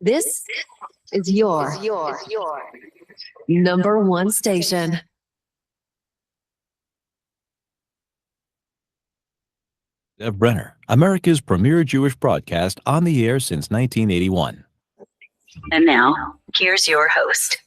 This is your number one station. Brenner, America's premier Jewish broadcast, on the air since 1981. And now, here's your host.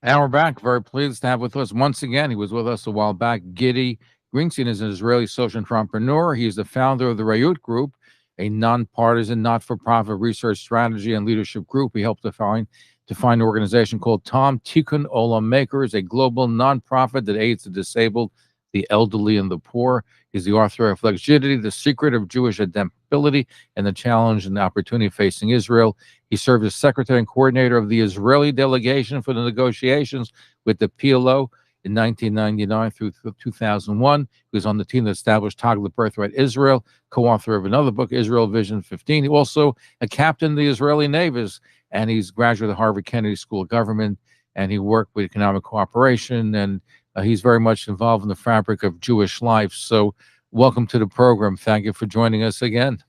And we're back. Very pleased to have with us once again. He was with us a while back. Gidi Grinstein is an Israeli social entrepreneur. He is the founder of the Rayut Group, a nonpartisan, not-for-profit research strategy and leadership group. He helped to find an organization called Tom Tikkun Olam Makers, a global nonprofit that aids the disabled, the elderly, and the poor. He's the author of Gidi, The Secret of Jewish Adaptability and the Challenge and the Opportunity Facing Israel. He served as secretary and coordinator of the Israeli delegation for the negotiations with the PLO in 1999 through 2001. He was on the team that established Toggle Birthright Israel, co-author of another book, Israel Vision 15. He also a captain of the Israeli Navies, and he's graduate of the Harvard Kennedy School of Government, and he worked with economic cooperation, and he's very much involved in the fabric of Jewish life. So welcome to the program. Thank you for joining us again.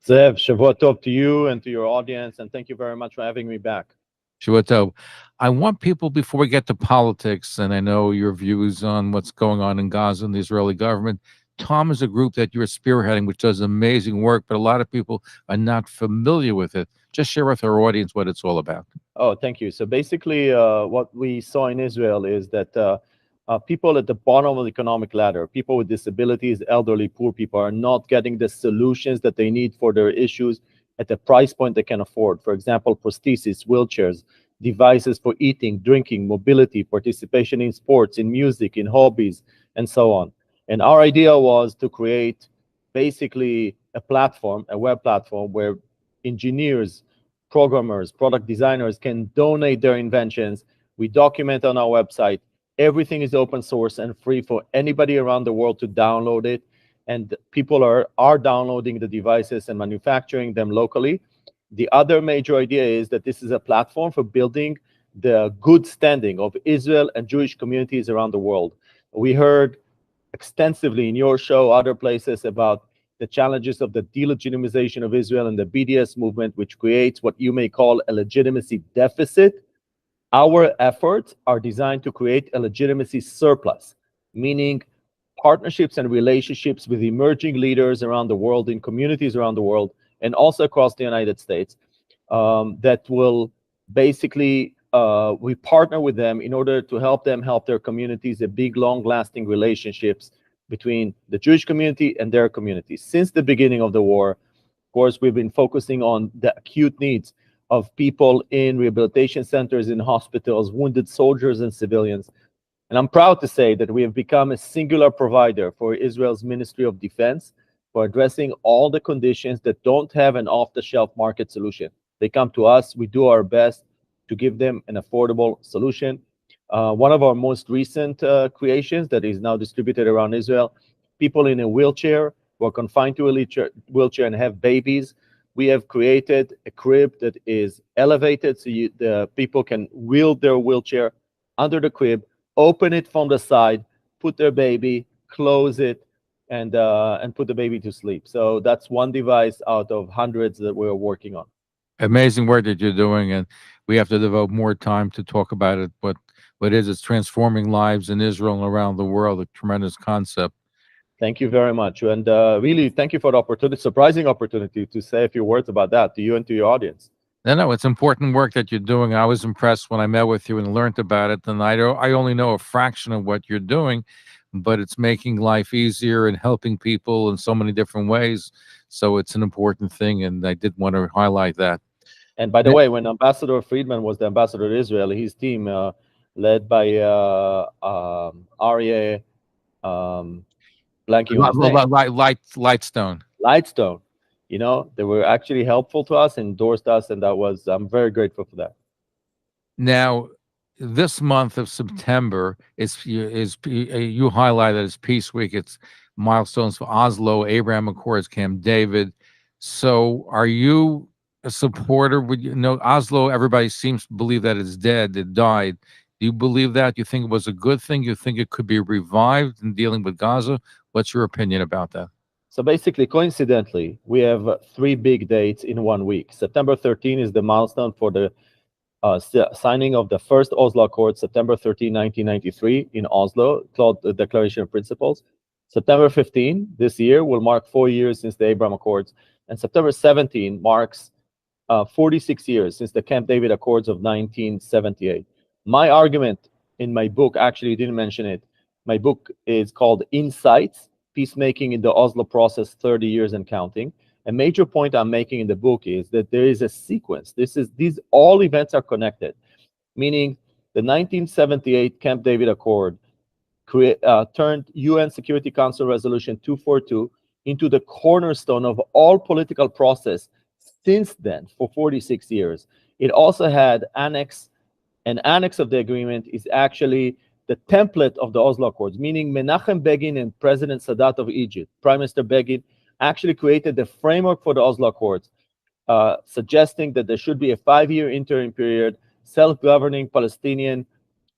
Zev, Shavua Tov to you and to your audience, and thank you very much for having me back. Shavua Tov. I want people, before we get to politics, and I know your views on what's going on in Gaza and the Israeli government, Tom is a group that you're spearheading, which does amazing work, but a lot of people are not familiar with it. Just share with our audience what it's all about. Oh, thank you. So basically, what we saw in Israel is that people at the bottom of the economic ladder, people with disabilities, elderly, poor people, are not getting the solutions that they need for their issues at the price point they can afford. For example, prosthesis, wheelchairs, devices for eating, drinking, mobility, participation in sports, in music, in hobbies, and so on. And our idea was to create basically a platform, a web platform, where engineers, programmers, product designers can donate their inventions. We document on our website. Everything is open source and free for anybody around the world to download it. And people are downloading the devices and manufacturing them locally. The other major idea is that this is a platform for building the good standing of Israel and Jewish communities around the world. We heard extensively in your show, other places, about the challenges of the delegitimization of Israel and the BDS movement, which creates what you may call a legitimacy deficit. Our efforts are designed to create a legitimacy surplus, meaning partnerships and relationships with emerging leaders around the world, in communities around the world, and also across the United States, that will basically, we partner with them in order to help them help their communities, a big, long-lasting relationships between the Jewish community and their community. Since the beginning of the war, of course, we've been focusing on the acute needs of people in rehabilitation centers, in hospitals, wounded soldiers and civilians. And I'm proud to say that we have become a singular provider for Israel's Ministry of Defense for addressing all the conditions that don't have an off-the-shelf market solution. They come to us, we do our best to give them an affordable solution. One of our most recent creations that is now distributed around Israel, people in a wheelchair who are confined to a wheelchair and have babies. We have created a crib that is elevated so the people can wheel their wheelchair under the crib, open it from the side, put their baby, close it, and put the baby to sleep. So that's one device out of hundreds that we're working on. Amazing work that you're doing, and we have to devote more time to talk about it. What it is, it's transforming lives in Israel and around the world, a tremendous concept. Thank you very much. And really, thank you for the opportunity, surprising opportunity to say a few words about that to you and to your audience. No, it's important work that you're doing. I was impressed when I met with you and learned about it. And I only know a fraction of what you're doing, but it's making life easier and helping people in so many different ways. So it's an important thing, and I did want to highlight that. And by the way, when Ambassador Friedman was the ambassador to Israel, his team, led by Aryeh, blanking on his name. Lightstone. You know, they were actually helpful to us, endorsed us, and I'm very grateful for that. Now, this month of September is you highlighted as Peace Week. It's milestones for Oslo, Abraham Accords, Camp David. So are you a supporter? Oslo, everybody seems to believe that it's dead, it died. Do you believe that? You think it was a good thing? You think it could be revived in dealing with Gaza? What's your opinion about that? So basically, coincidentally, we have three big dates in 1 week. September 13 is the milestone for the signing of the first Oslo Accord, September 13, 1993, in Oslo, called the Declaration of Principles. September 15 this year will mark 4 years since the Abraham Accords, and September 17 marks 46 years since the Camp David Accords of 1978. My argument in my book, actually, you didn't mention it. My book is called Insights, Peacemaking in the Oslo Process, 30 Years and Counting. A major point I'm making in the book is that there is a sequence. These all events are connected, meaning the 1978 Camp David Accord turned UN Security Council Resolution 242 into the cornerstone of all political process since then for 46 years. It also had an annex of the agreement is actually the template of the Oslo Accords, meaning Menachem Begin and President Sadat of Egypt, Prime Minister Begin, actually created the framework for the Oslo Accords, suggesting that there should be a 5-year interim period, self-governing Palestinian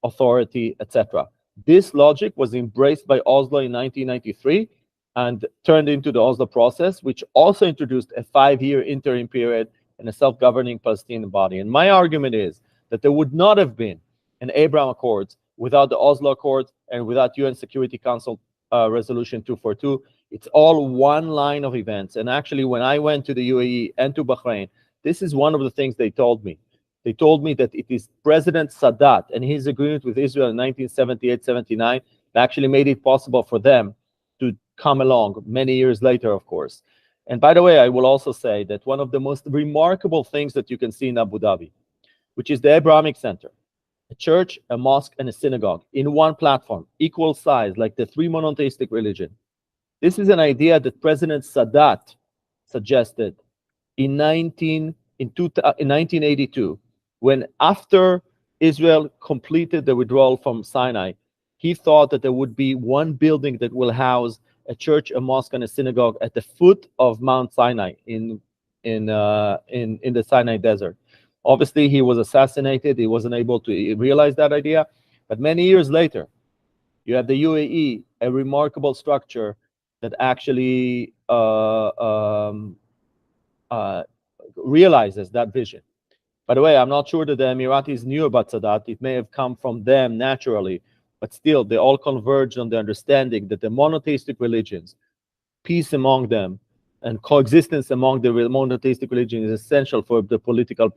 authority, etc. This logic was embraced by Oslo in 1993 and turned into the Oslo process, which also introduced a 5-year interim period and a self-governing Palestinian body. And my argument is that there would not have been an Abraham Accords without the Oslo Accords and without UN Security Council Resolution 242. It's all one line of events. And actually, when I went to the UAE and to Bahrain, this is one of the things they told me. They told me that it is President Sadat and his agreement with Israel in 1978-79 that actually made it possible for them to come along many years later, of course. And by the way, I will also say that one of the most remarkable things that you can see in Abu Dhabi, which is the Abrahamic Center, a church, a mosque, and a synagogue in one platform, equal size, like the three monotheistic religion. This is an idea that President Sadat suggested in 1982, when after Israel completed the withdrawal from Sinai, he thought that there would be one building that will house a church, a mosque, and a synagogue at the foot of Mount Sinai in the Sinai desert. Obviously, he was assassinated. He wasn't able to realize that idea. But many years later, you have the UAE, a remarkable structure that actually realizes that vision. By the way, I'm not sure that the Emiratis knew about Sadat. It may have come from them naturally, but still, they all converged on the understanding that the monotheistic religions, peace among them, and coexistence among the monotheistic religion is essential for the political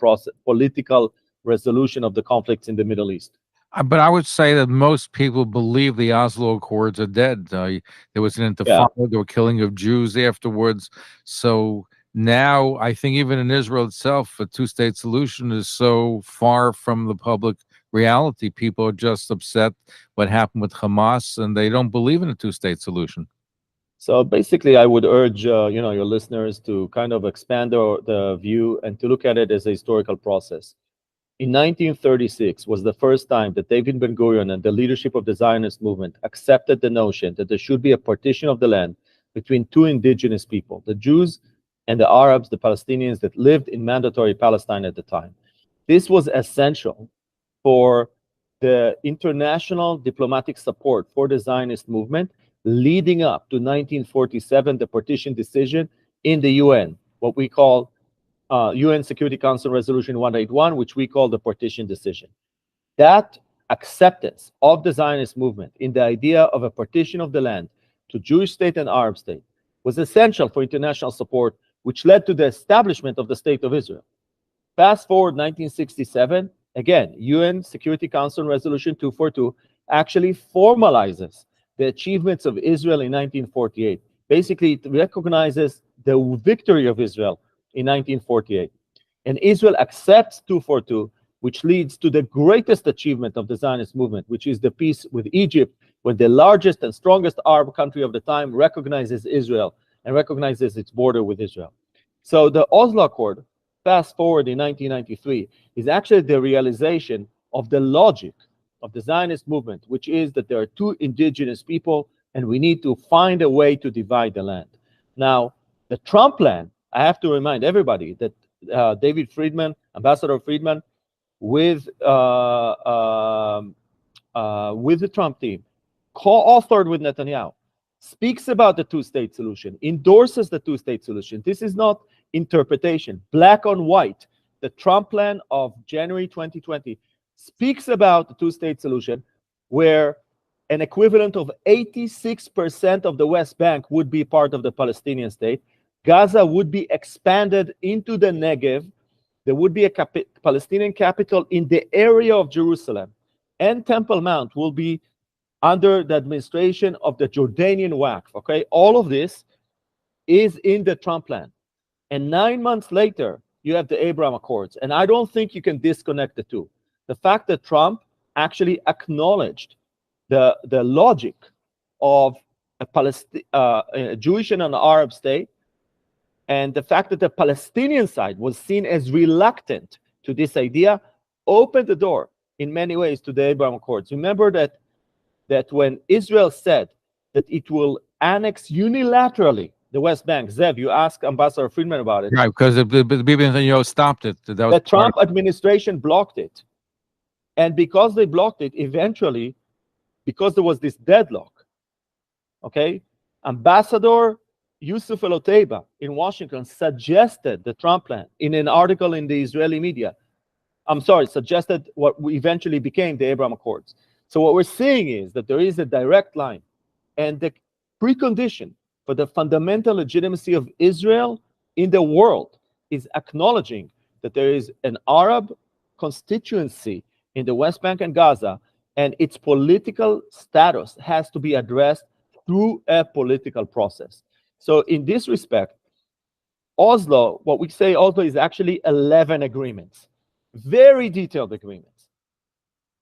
resolution of the conflicts in the Middle East. But I would say that most people believe the Oslo Accords are dead. There was an intifada, there were killing of Jews afterwards. So now I think even in Israel itself, a two-state solution is so far from the public reality. People are just upset what happened with Hamas, and they don't believe in a two-state solution. So basically, I would urge your listeners to kind of expand the view and to look at it as a historical process. In 1936 was the first time that David Ben-Gurion and the leadership of the Zionist movement accepted the notion that there should be a partition of the land between two indigenous people, the Jews and the Arabs, the Palestinians that lived in mandatory Palestine at the time. This was essential for the international diplomatic support for the Zionist movement leading up to 1947, the partition decision in the UN, what we call UN Security Council Resolution 181, which we call the partition decision. That acceptance of the Zionist movement in the idea of a partition of the land to Jewish state and Arab state was essential for international support, which led to the establishment of the State of Israel. Fast forward 1967, again, UN Security Council Resolution 242 actually formalizes the achievements of Israel in 1948. Basically, it recognizes the victory of Israel in 1948. And Israel accepts 242, which leads to the greatest achievement of the Zionist movement, which is the peace with Egypt, when the largest and strongest Arab country of the time recognizes Israel and recognizes its border with Israel. So the Oslo Accord, fast forward in 1993, is actually the realization of the logic of the Zionist movement, which is that there are two indigenous people and we need to find a way to divide the land. Now, the Trump plan, I have to remind everybody that David Friedman, Ambassador Friedman, with the Trump team, co-authored with Netanyahu speaks about the two-state solution, endorses the two-state solution. This is not interpretation. Black on white, the Trump plan of January 2020 speaks about the two-state solution, where an equivalent of 86% of the West Bank would be part of the Palestinian state. Gaza would be expanded into the Negev. There would be a Palestinian capital in the area of Jerusalem. And Temple Mount will be under the administration of the Jordanian Waqf. Okay, all of this is in the Trump plan. And 9 months later, you have the Abraham Accords. And I don't think you can disconnect the two. The fact that Trump actually acknowledged the logic of a Jewish and an Arab state, and the fact that the Palestinian side was seen as reluctant to this idea, opened the door in many ways to the Abraham Accords. Remember that when Israel said that it will annex unilaterally the West Bank, Zev, you asked Ambassador Friedman about it. Right, because the Bibi Netanyahu stopped it. The Trump administration blocked it. And because they blocked it, eventually, because there was this deadlock, okay, Ambassador Yusuf El-Otaiba in Washington suggested the Trump plan in an article in the Israeli media. Suggested what eventually became the Abraham Accords. So what we're seeing is that there is a direct line, and the precondition for the fundamental legitimacy of Israel in the world is acknowledging that there is an Arab constituency in the West Bank and Gaza, and its political status has to be addressed through a political process. So in this respect, Oslo, what we say Oslo is actually 11 agreements, very detailed agreements.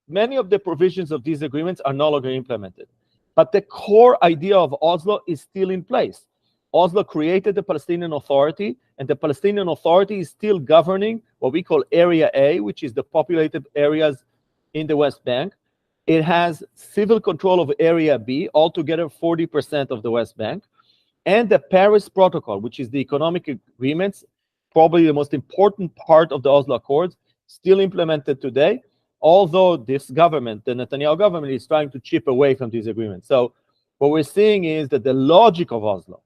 Many of the provisions of these agreements are no longer implemented, but the core idea of Oslo is still in place. Oslo created the Palestinian Authority, and the Palestinian Authority is still governing what we call Area A, which is the populated areas in the West Bank. It has civil control of Area B, altogether 40% of the West Bank, and the Paris Protocol, which is the economic agreements, probably the most important part of the Oslo Accords, still implemented today, although this government, the Netanyahu government, is trying to chip away from these agreements. So what we're seeing is that the logic of Oslo,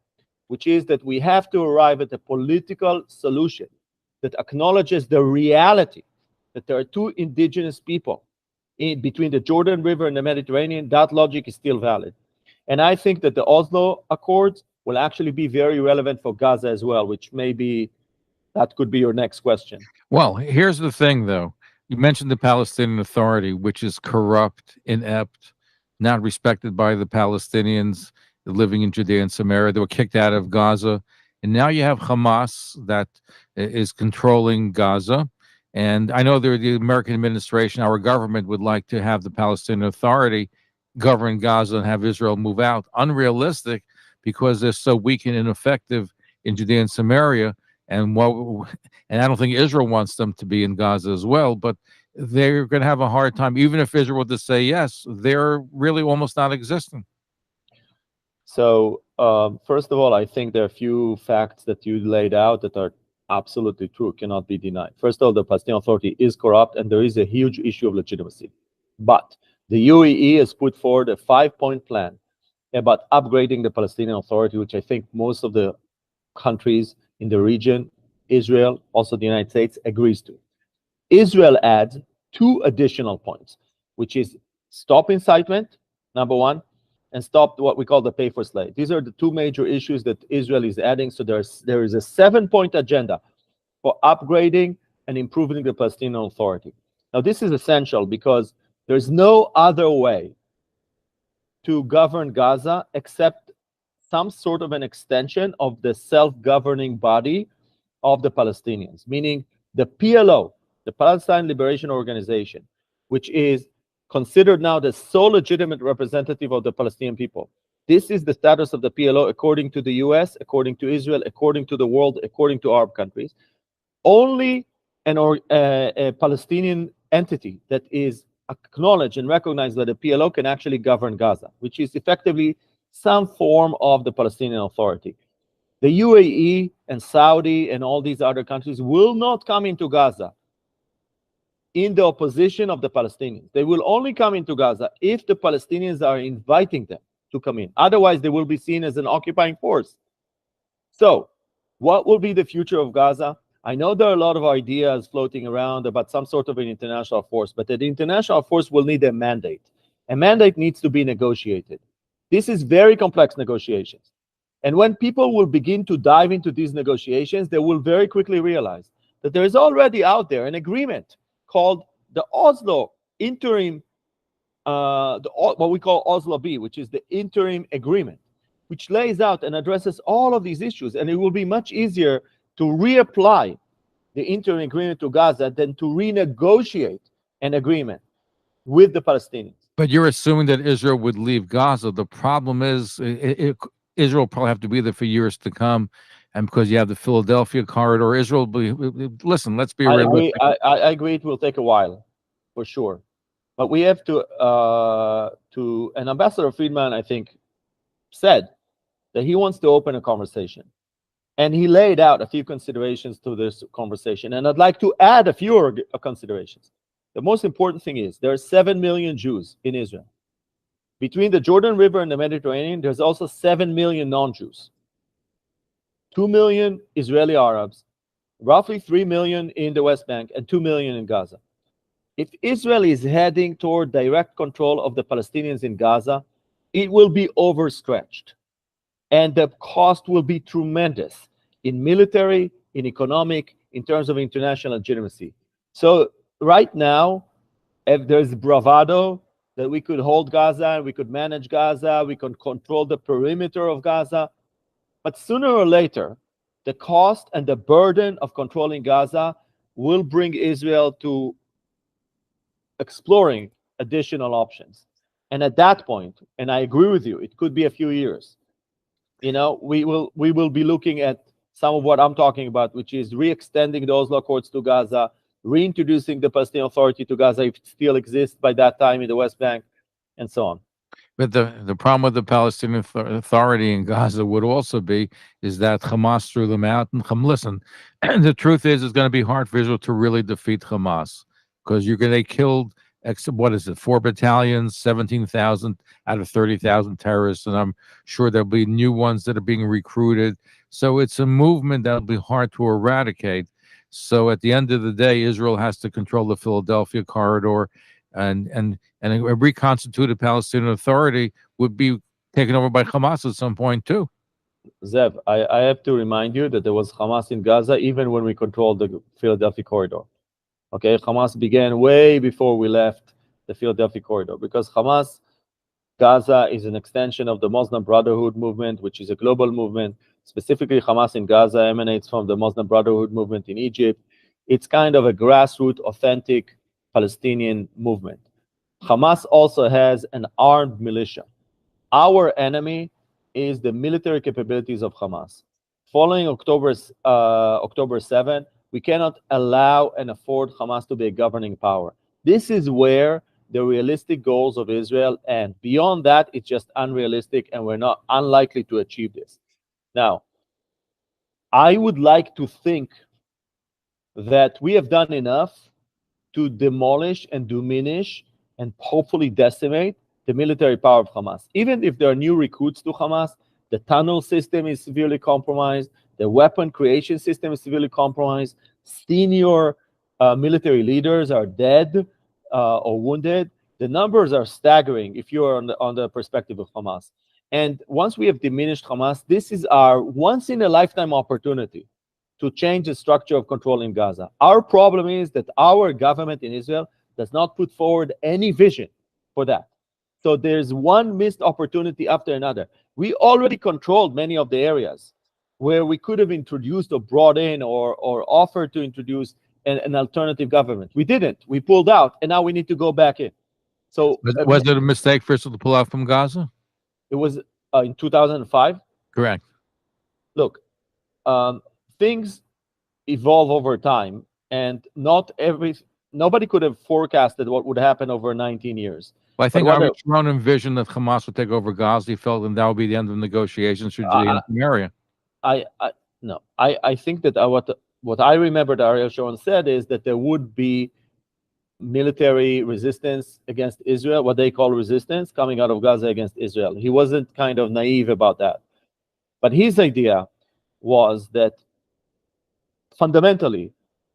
which is that we have to arrive at a political solution that acknowledges the reality that there are two indigenous people between the Jordan River and the Mediterranean, that logic is still valid. And I think that the Oslo Accords will actually be very relevant for Gaza as well, which maybe that could be your next question. Well, here's the thing, though. You mentioned the Palestinian Authority, which is corrupt, inept, not respected by the Palestinians living in Judea and Samaria. They were kicked out of Gaza. And now you have Hamas that is controlling Gaza. And I know the American administration, our government, would like to have the Palestinian Authority govern Gaza and have Israel move out. Unrealistic, because they're so weak and ineffective in Judea and Samaria. And I don't think Israel wants them to be in Gaza as well, but they're going to have a hard time. Even if Israel were to say yes, they're really almost non-existent. So first of all, I think there are a few facts that you laid out that are absolutely true, cannot be denied. First of all, the Palestinian Authority is corrupt, and there is a huge issue of legitimacy. But the UAE has put forward a 5-point plan about upgrading the Palestinian Authority, which I think most of the countries in the region, Israel, also the United States, agrees to. Israel adds 2 additional points, which is stop incitement, number 1, and stop what we call the pay for slay. These are the 2 major issues that Israel is adding. So there is a 7-point agenda for upgrading and improving the Palestinian Authority. Now, this is essential because there's no other way to govern Gaza except some sort of an extension of the self-governing body of the Palestinians, meaning the PLO, the Palestine Liberation Organization, which is considered now the sole legitimate representative of the Palestinian people. This is the status of the PLO according to the US, according to Israel, according to the world, according to Arab countries. Only a Palestinian entity that is acknowledged and recognized by the PLO can actually govern Gaza, which is effectively some form of the Palestinian Authority. The UAE and Saudi and all these other countries will not come into Gaza in the opposition of the Palestinians. They will only come into Gaza if the Palestinians are inviting them to come in. Otherwise, they will be seen as an occupying force. So, what will be the future of Gaza? I know there are a lot of ideas floating around about some sort of an international force, but the international force will need a mandate. A mandate needs to be negotiated. This is very complex negotiations. And when people will begin to dive into these negotiations, they will very quickly realize that there is already out there an agreement called the Oslo interim, what we call Oslo B, which is the interim agreement, which lays out and addresses all of these issues. And it will be much easier to reapply the interim agreement to Gaza than to renegotiate an agreement with the Palestinians. But you're assuming that Israel would leave Gaza. The problem is Israel will probably have to be there for years to come. And because you have the Philadelphia corridor, Israel will be, listen, let's be realistic. I agree it will take a while, for sure. But we have to and Ambassador Friedman, I think, said that he wants to open a conversation. And he laid out a few considerations to this conversation. And I'd like to add a few considerations. The most important thing is there are 7 million Jews in Israel. Between the Jordan River and the Mediterranean, there's also 7 million non-Jews. 2 million Israeli Arabs, roughly 3 million in the West Bank, and 2 million in Gaza. If Israel is heading toward direct control of the Palestinians in Gaza, it will be overstretched. And the cost will be tremendous in military, in economic, in terms of international legitimacy. So right now, if there's bravado that we could hold Gaza, we could manage Gaza, we can control the perimeter of Gaza, but sooner or later, the cost and the burden of controlling Gaza will bring Israel to exploring additional options. And at that point, and I agree with you, it could be a few years, you know, we will be looking at some of what I'm talking about, which is re-extending the Oslo Accords to Gaza, reintroducing the Palestinian Authority to Gaza if it still exists by that time in the West Bank, and so on. But the problem with the Palestinian Authority in Gaza would also be is that Hamas threw them out. And listen, the truth is it's going to be hard for Israel to really defeat Hamas because they killed, what is it, 4 battalions, 17,000 out of 30,000 terrorists, and I'm sure there'll be new ones that are being recruited. So it's a movement that'll be hard to eradicate. So at the end of the day, Israel has to control the Philadelphia corridor, and a reconstituted Palestinian Authority would be taken over by Hamas at some point too. Zev, I have to remind you that there was Hamas in Gaza even when we controlled the Philadelphia corridor. Okay, Hamas began way before we left the Philadelphia corridor because Hamas Gaza is an extension of the Muslim Brotherhood movement, which is a global movement. Specifically, Hamas in Gaza emanates from the Muslim Brotherhood movement in Egypt. It's kind of a grassroots, authentic Palestinian movement. Hamas also has an armed militia. Our enemy is the military capabilities of Hamas. Following October 7, we cannot allow and afford Hamas to be a governing power. This is where the realistic goals of Israel end. Beyond that, it's just unrealistic, and we're not unlikely to achieve this. Now, I would like to think that we have done enough to demolish and diminish and hopefully decimate the military power of Hamas. Even if there are new recruits to Hamas, the tunnel system is severely compromised, the weapon creation system is severely compromised, senior military leaders are dead or wounded. The numbers are staggering if you are on the perspective of Hamas. And once we have diminished Hamas, this is our once-in-a-lifetime opportunity to change the structure of control in Gaza. Our problem is that our government in Israel does not put forward any vision for that. So there's one missed opportunity after another. We already controlled many of the areas where we could have introduced or brought in or offered to introduce an alternative government. We didn't. We pulled out, and now we need to go back in. So was it a mistake for Israel to pull out from Gaza? It was in 2005. Correct. Look, things evolve over time, and nobody could have forecasted what would happen over 19 years. Well, I think Sharon envisioned that Hamas would take over Gaza. He felt that would be the end of negotiations through the area. No, I think that what I remember that Ariel Sharon said is that there would be military resistance against Israel, what they call resistance, coming out of Gaza against Israel. He wasn't kind of naive about that. But his idea was that fundamentally,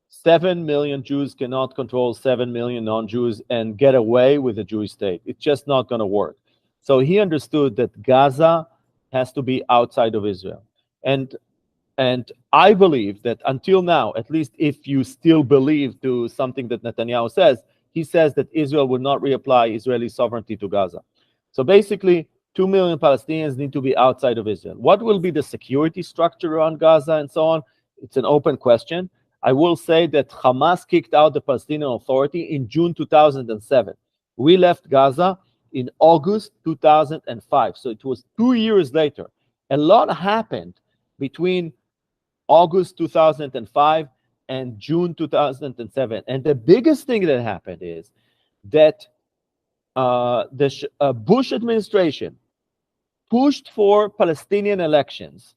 7 million Jews cannot control 7 million non-Jews and get away with a Jewish state. It's just not going to work. So he understood that Gaza has to be outside of Israel. And I believe that until now, at least if you still believe to something that Netanyahu says, he says that Israel will not reapply Israeli sovereignty to Gaza. So basically, 2 million Palestinians need to be outside of Israel. What will be the security structure around Gaza and so on? It's an open question. I will say that Hamas kicked out the Palestinian Authority in June 2007. We left Gaza in August 2005. So it was 2 years later. A lot happened between August 2005 and June 2007. And the biggest thing that happened is that the Bush administration pushed for Palestinian elections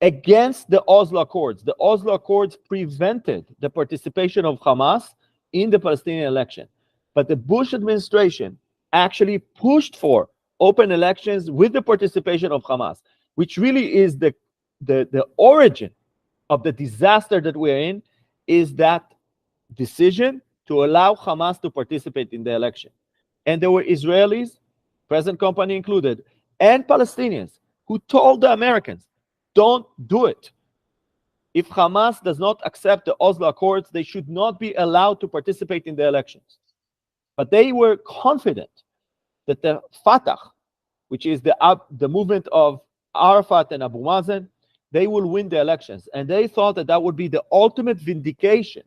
against the Oslo Accords. The Oslo Accords prevented the participation of Hamas in the Palestinian election. But the Bush administration actually pushed for open elections with the participation of Hamas, which really is the origin of the disaster that we're in, is that decision to allow Hamas to participate in the election. And there were Israelis, present company included, and Palestinians who told the Americans, don't do it. If Hamas does not accept the Oslo Accords, they should not be allowed to participate in the elections. But they were confident that the Fatah, which is the movement of Arafat and Abu Mazen, they will win the elections. And they thought that that would be the ultimate vindication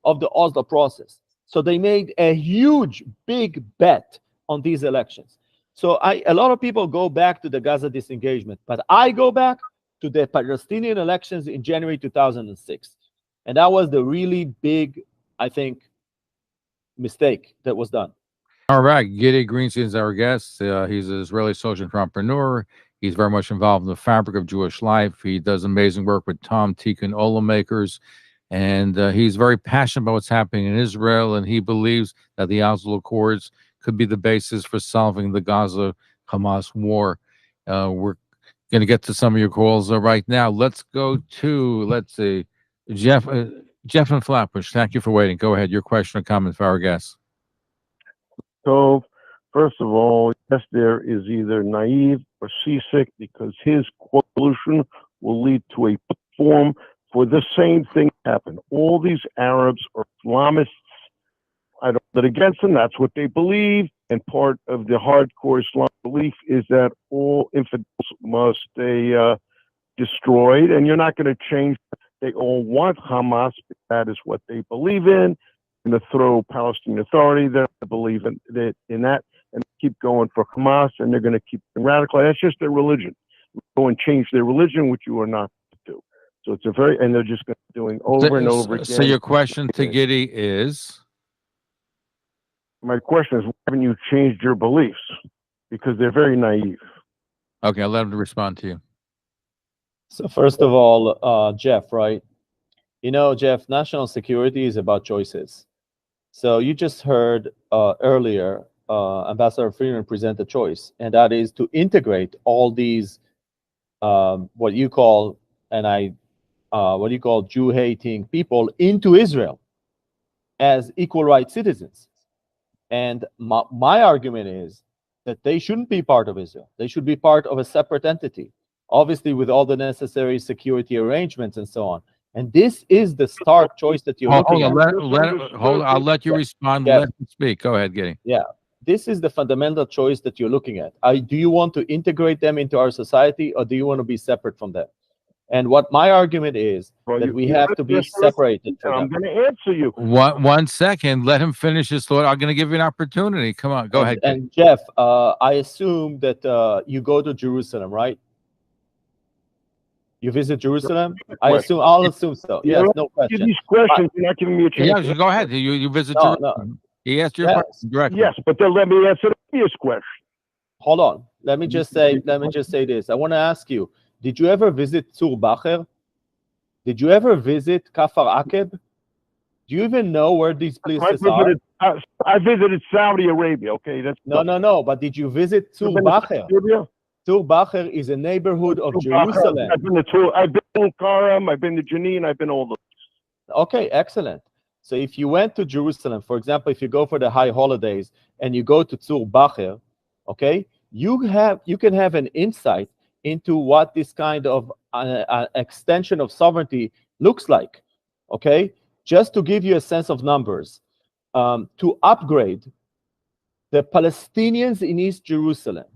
of the Oslo process. So they made a huge, big bet on these elections. So a lot of people go back to the Gaza disengagement, but I go back to the Palestinian elections in January 2006. And that was the really big, I think, mistake that was done. All right, Gidi Grinstein is our guest. He's an Israeli social entrepreneur. He's very much involved in the fabric of Jewish life. He does amazing work with Tom Tikkun Olam Makers. And he's very passionate about what's happening in Israel. And he believes that the Oslo Accords could be the basis for solving the Gaza-Hamas war. We're going to get to some of your calls right now. Let's go to, let's see, Jeff in Flatbush. Thank you for waiting. Go ahead. Your question or comment for our guests. So, first of all, yes, there is either naive or seasick, because his solution will lead to a platform for the same thing happen. All these Arabs are Islamists. I don't bet against them. That's what they believe. And part of the hardcore Islam belief is that all infidels must stay destroyed, and you're not going to change. They all want Hamas. That is what they believe in. Going to throw Palestinian Authority. They're going to believe in that, and keep going for Hamas, and they're going to keep radicalized. That's just their religion. Go and change their religion, which you are not to do. So it's and they're just doing over and over again. So your question to Gidi is? My question is, why haven't you changed your beliefs? Because they're very naive. Okay, I'll let him respond to you. So first of all, Jeff, right? You know, Jeff, national security is about choices. So you just heard earlier Ambassador Friedman present a choice, and that is to integrate all these what you call Jew-hating people into Israel as equal rights citizens. And my argument is that they shouldn't be part of Israel. They should be part of a separate entity, obviously with all the necessary security arrangements and so on. And this is the stark choice that you're looking at. I'll let you respond. Yeah. Let him speak. Go ahead, Gidi. Yeah, this is the fundamental choice that you're looking at. Do you want to integrate them into our society, or do you want to be separate from them? And what my argument is that we have to be separated from them. I'm going to answer you. One second. Let him finish his thought. I'm going to give you an opportunity. Come on. Go ahead. And Jeff, I assume that you go to Jerusalem, right? You visit Jerusalem? I'll assume so. Yes, no question. These questions, you're not giving me a chance. Yeah, go ahead. You visit Jerusalem. No. He asked your question directly. Yes, but then let me answer the previous question. Hold on. Let me just say this. I want to ask you, did you ever visit Tzur Bacher? Did you ever visit Kafar Akeb? Did Do you even know where these I places are? visited, I visited Saudi Arabia. Okay, that's No. But did you visit Tur Bacher? Arabia. Tur Bacher is a neighborhood of Jerusalem. I've been to I've been to Karam, I've been to Jenin, I've been all those. Okay, excellent. So if you went to Jerusalem, for example, if you go for the high holidays and you go to Tur Bacher, okay, you can have an insight into what this kind of extension of sovereignty looks like. Okay, just to give you a sense of numbers, to upgrade the Palestinians in East Jerusalem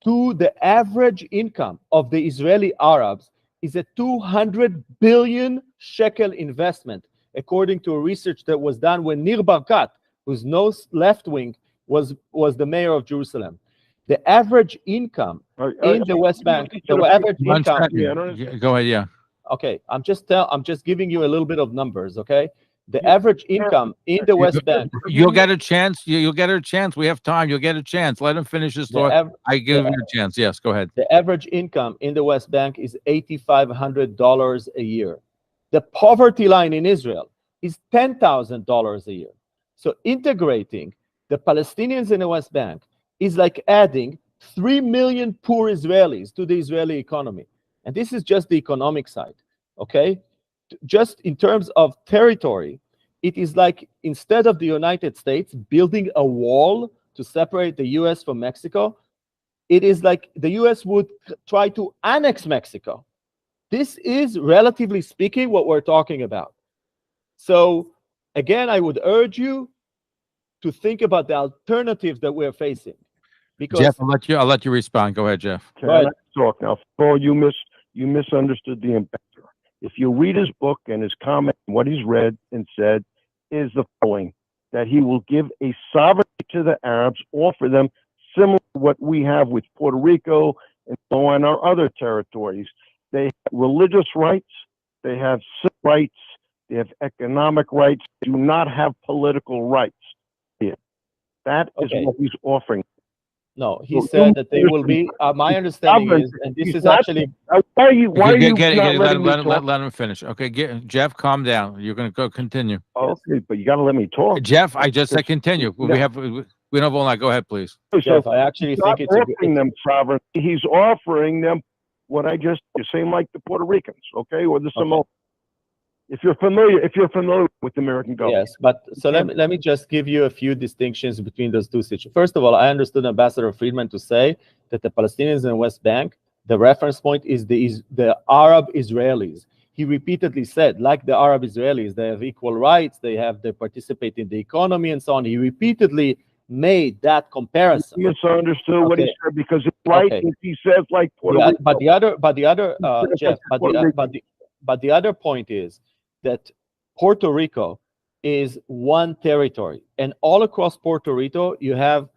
to the average income of the Israeli Arabs is a 200 billion shekel investment, according to a research that was done when Nir Barkat, who's no left wing, was the mayor of Jerusalem. The average income in the West Bank, the average income. Go ahead, yeah. Okay, I'm just giving you a little bit of numbers. Okay, the average income in the West Bank. You'll get a chance. You'll get a chance. We have time. You'll get a chance. Let him finish his thought. I give you a chance. Yes, go ahead. The average income in the West Bank is $8,500 a year. The poverty line in Israel is $10,000 a year. So integrating the Palestinians in the West Bank is like adding 3 million poor Israelis to the Israeli economy. And this is just the economic side, okay? Just in terms of territory, it is like instead of the United States building a wall to separate the US from Mexico, it is like the US would try to annex Mexico. This is, relatively speaking, what we're talking about. So, again, I would urge you to think about the alternatives that we're facing. Because Jeff, I'll let you respond. Go ahead, Jeff. Can I talk now? Paul, you misunderstood the ambassador. If you read his book and his comment, what he's read and said is the following: that he will give a sovereignty to the Arabs, offer them similar to what we have with Puerto Rico and so on our other territories. They have religious rights, they have civil rights, they have economic rights. They do not have political rights. That is what he's offering. No, he said that they will be. My understanding is, and this is actually. Why are you not letting me talk? Let him finish. Okay, Jeff, calm down. You're going to go continue. Okay, but you got to let me talk. Jeff, I just said continue. We don't have all night. Go ahead, please. Jeff, I actually think it's offering them sovereignty. He's offering them what I just same like the Puerto Ricans, okay, or the Samoans. If you're familiar with the American government. Yes, but so let me just give you a few distinctions between those two situations. First of all, I understood Ambassador Friedman to say that the Palestinians in the West Bank, the reference point is the Arab Israelis. He repeatedly said, like the Arab Israelis, they have equal rights, they participate in the economy and so on. He repeatedly made that comparison. You misunderstood what he said because it's right if he says like Puerto Rico. But the other Jeff, but the other point is that Puerto Rico is one territory, and all across Puerto Rico you have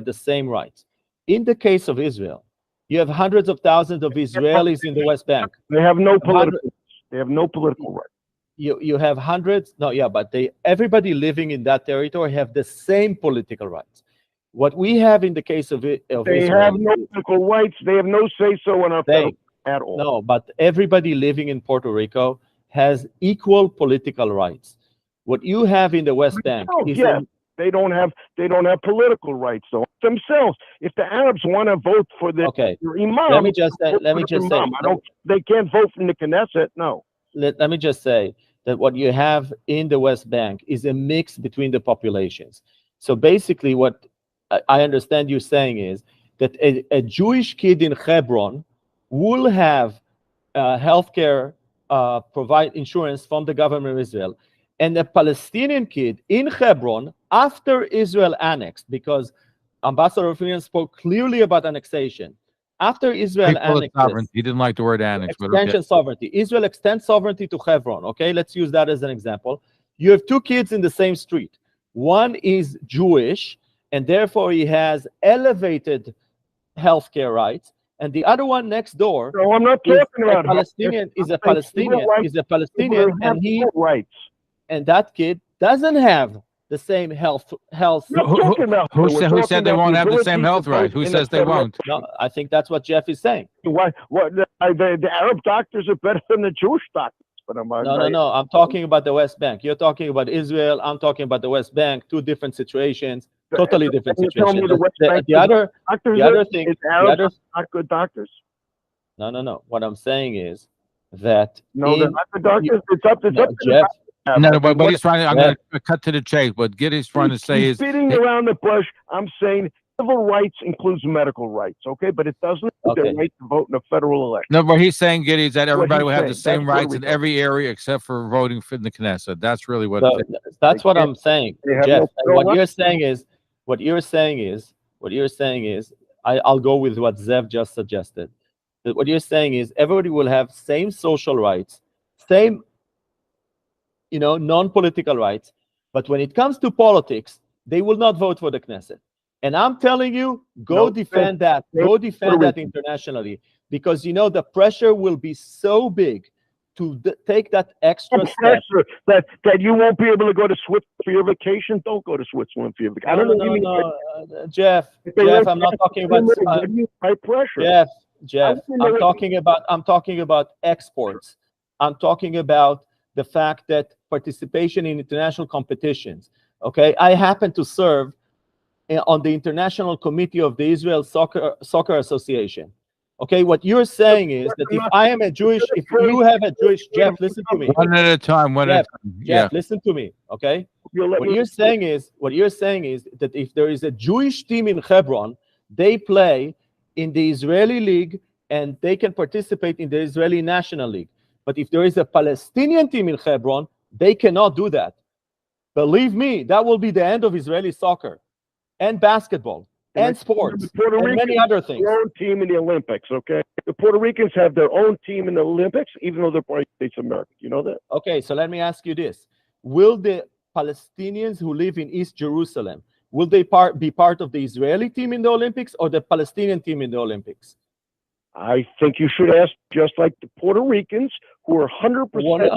the same rights. In the case of Israel, you have hundreds of thousands of Israelis in the West Bank. They have no political rights. You have hundreds. No, yeah, but everybody living in that territory have the same political rights. What we have in the case of Israel, they have no political rights. They have no say-so in our federal at all. No, but everybody living in Puerto Rico has equal political rights. What you have in the West Bank is they don't have political rights though themselves. If the Arabs want to vote for their imam, let me just say they can't vote from the Knesset. No. Let me just say that what you have in the West Bank is a mix between the populations. So basically, what I understand you saying is that a Jewish kid in Hebron will have healthcare. Provide insurance from the government of Israel, and a Palestinian kid in Hebron after Israel annexed, because Ambassador Friedman spoke clearly about annexation. After Israel annexed, he didn't like the word annex. Extension sovereignty. Israel extends sovereignty to Hebron. Okay, let's use that as an example. You have two kids in the same street. One is Jewish, and therefore he has elevated healthcare rights. And the other one next door, no, I'm not talking about Palestinian. Is a Palestinian, and that kid doesn't have the same health. Who said they won't have the same health right? Who says they won't? No, I think that's what Jeff is saying. Why? What? The Arab doctors are better than the Jewish doctors. but I'm No. I'm talking about the West Bank. You're talking about Israel. I'm talking about the West Bank. Two different situations, totally different You tell me situations. the West Bank The other doctors thing, is the Arabs other, not good doctors. no. What I'm saying is that No, they're not good doctors. It's up to Jeff. the No, doctor. but he's trying to, I'm Yeah. going to cut to the chase. What Giddy's trying to say He's is, beating around the bush. I'm saying civil rights includes medical rights, okay? But it doesn't include Okay. the right to vote in a federal election. no, what he's saying, Giddy, is that everybody he's will have the saying. same That's rights in Puerto Rico. every area except for voting for the Knesset. That's really what. So that's what I'm saying, They have Jeff. no And what federal you're saying is, I'll go with what Zev just suggested. That what you're saying is everybody will have same social rights, same, non-political rights, but when it comes to politics, they will not vote for the Knesset. And I'm telling you, go No, defend that. Go defend that internationally, because the pressure will be so big to take that extra step. pressure that you won't be able to go to Switzerland for your vacation. Don't go to Switzerland for your vacation. I don't know what you mean. Jeff, I'm not talking about high pressure. Jeff, I'm talking about exports. I'm talking about the fact that participation in international competitions. Okay, I happen to serve on the international committee of the Israel Soccer Association. Okay, what you're saying is that if you have a Jewish, Jeff, listen to me. One at a time. Jeff, listen to me. Okay, what you're saying is that if there is a Jewish team in Hebron, they play in the Israeli league and they can participate in the Israeli National League. But if there is a Palestinian team in Hebron, they cannot do that. Believe me, that will be the end of Israeli soccer and basketball and sports and many other things. Their own team in the Olympics, okay? The Puerto Ricans have their own team in the Olympics, even though they're part of the States of America. You know that? Okay, so let me ask you this. Will the Palestinians who live in East Jerusalem, will they be part of the Israeli team in the Olympics or the Palestinian team in the Olympics? I think you should ask, just like the Puerto Ricans, who are 100%.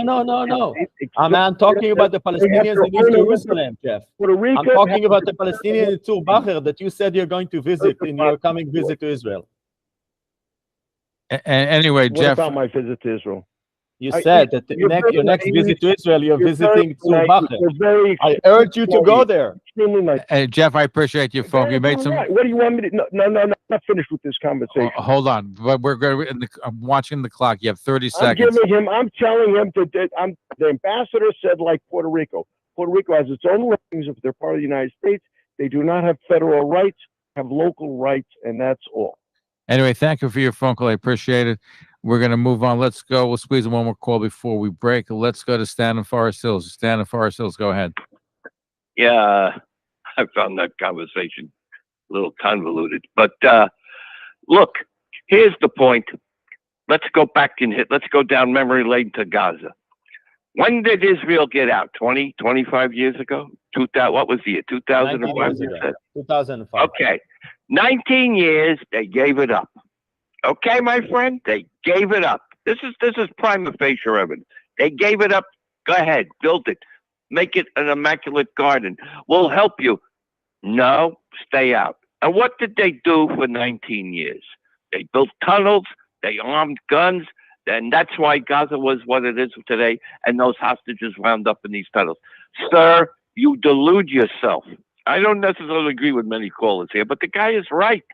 No. I'm talking about the Palestinians in East Jerusalem, Jeff. I'm talking about the Palestinians in Tzur Bacher that you said you're going to visit in your coming visit to Israel. Anyway, What Jeff, about my visit to Israel? You said that your next visit to Israel, you're visiting Tzur Bacher. I urge you to go there. Jeff, I appreciate your phone. You made some. What do you want me to? No, I'm not finished with this conversation. Hold on, but we're going. I'm watching the clock. You have 30 seconds. I'm telling him that the ambassador said, like Puerto Rico. Puerto Rico has its own elections. If they're part of the United States, they do not have federal rights, have local rights, and that's all. Anyway, thank you for your phone call. I appreciate it. We're going to move on. Let's go. We'll squeeze in one more call before we break. Let's go to Stan in Forest Hills. Stan in Forest Hills, go ahead. Yeah, I found that conversation a little convoluted. But look, here's the point. Let's go back let's go down memory lane to Gaza. When did Israel get out? 25 years ago? What was the year? 2005? 2005. Okay. 19 years, they gave it up. Okay, my friend? They gave it up. This is prima facie evidence. They gave it up. Go ahead, build it. Make it an immaculate garden. We'll help you. No, stay out. And what did they do for 19 years? They built tunnels. They armed guns. And that's why Gaza was what it is today. And those hostages wound up in these tunnels. Sir, you delude yourself. I don't necessarily agree with many callers here, but the guy is right.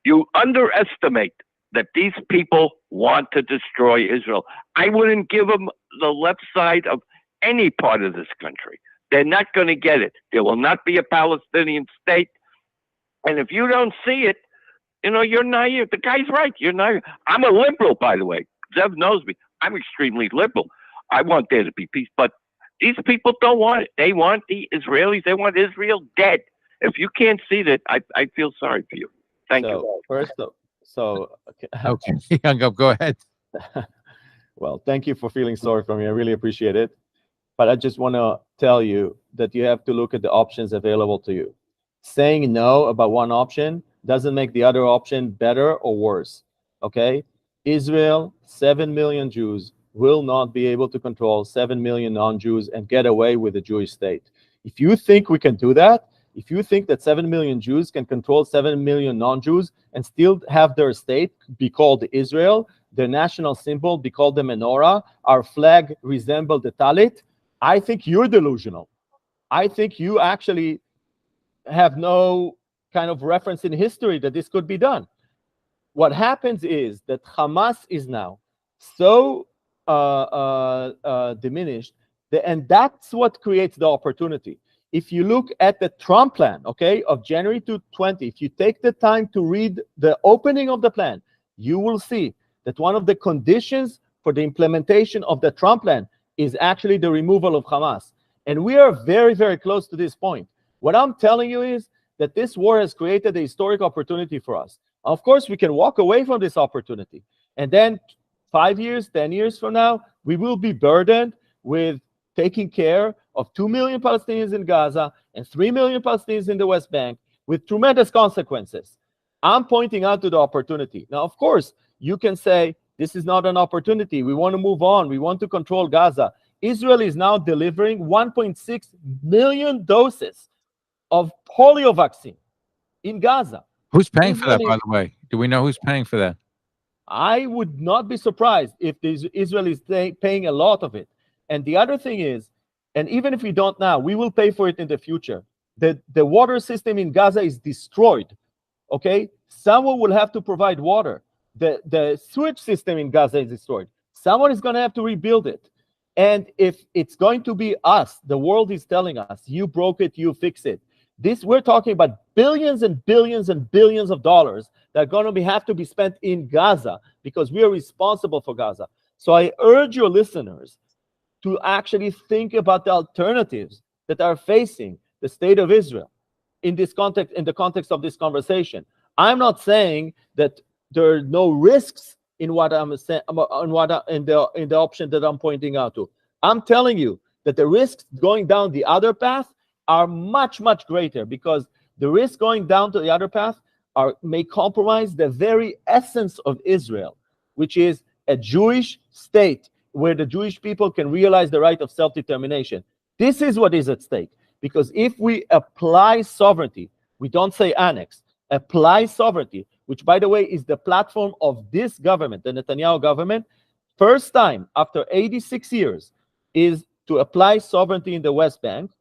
You underestimate that these people want to destroy Israel. I wouldn't give them the left side of any part of this country. They're not going to get it. There will not be a Palestinian state. And if you don't see it, you're naive. The guy's right. You're naive. I'm a liberal, by the way. Zev knows me. I'm extremely liberal. I want there to be peace. But these people don't want it. They want the Israelis. They want Israel dead. If you can't see that, I feel sorry for you. Thank you. Okay, he hung up. Go ahead. Well, thank you for feeling sorry for me. I really appreciate it. But I just want to tell you that you have to look at the options available to you. Saying no about one option doesn't make the other option better or worse. Okay? Israel, 7 million Jews, will not be able to control 7 million non-Jews and get away with a Jewish state. If you think we can do that, if you think that 7 million Jews can control 7 million non-Jews and still have their state be called Israel, the national symbol be called the menorah, our flag resemble the talit, I think you're delusional. I think you actually have no kind of reference in history that this could be done. What happens is that Hamas is now so diminished, and that's what creates the opportunity. If you look at the Trump plan, okay, of January 2020, if you take the time to read the opening of the plan, you will see that one of the conditions for the implementation of the Trump plan is actually the removal of Hamas. And we are very, very close to this point. What I'm telling you is that this war has created a historic opportunity for us. Of course, we can walk away from this opportunity. And then 5 years, 10 years from now, we will be burdened with taking care of 2 million Palestinians in Gaza and 3 million Palestinians in the West Bank with tremendous consequences. I'm pointing out to the opportunity. Now, of course, you can say, this is not an opportunity. We want to move on. We want to control Gaza. Israel is now delivering 1.6 million doses of polio vaccine in Gaza. Who's paying for that, by the way? Do we know who's paying for that? I would not be surprised if Israel is paying a lot of it. And the other thing is, and even if we don't now, we will pay for it in the future. The water system in Gaza is destroyed, okay? Someone will have to provide water. The sewage system in Gaza is destroyed. Someone is going to have to rebuild it. And if it's going to be us, the world is telling us, you broke it, you fix it. We're talking about billions and billions and billions of dollars that are going to have to be spent in Gaza because we are responsible for Gaza. So I urge your listeners to actually think about the alternatives that are facing the state of Israel in this context, in the context of this conversation. I'm not saying that there are no risks in what I'm saying, in the option that I'm pointing out to. I'm telling you that the risks going down the other path are much, much greater, because the risks going down to the other path may compromise the very essence of Israel, which is a Jewish state where the Jewish people can realize the right of self-determination. This is what is at stake, because if we apply sovereignty, we don't say annex, apply sovereignty, which, by the way, is the platform of this government, the Netanyahu government, first time after 86 years, is to apply sovereignty in the West Bank.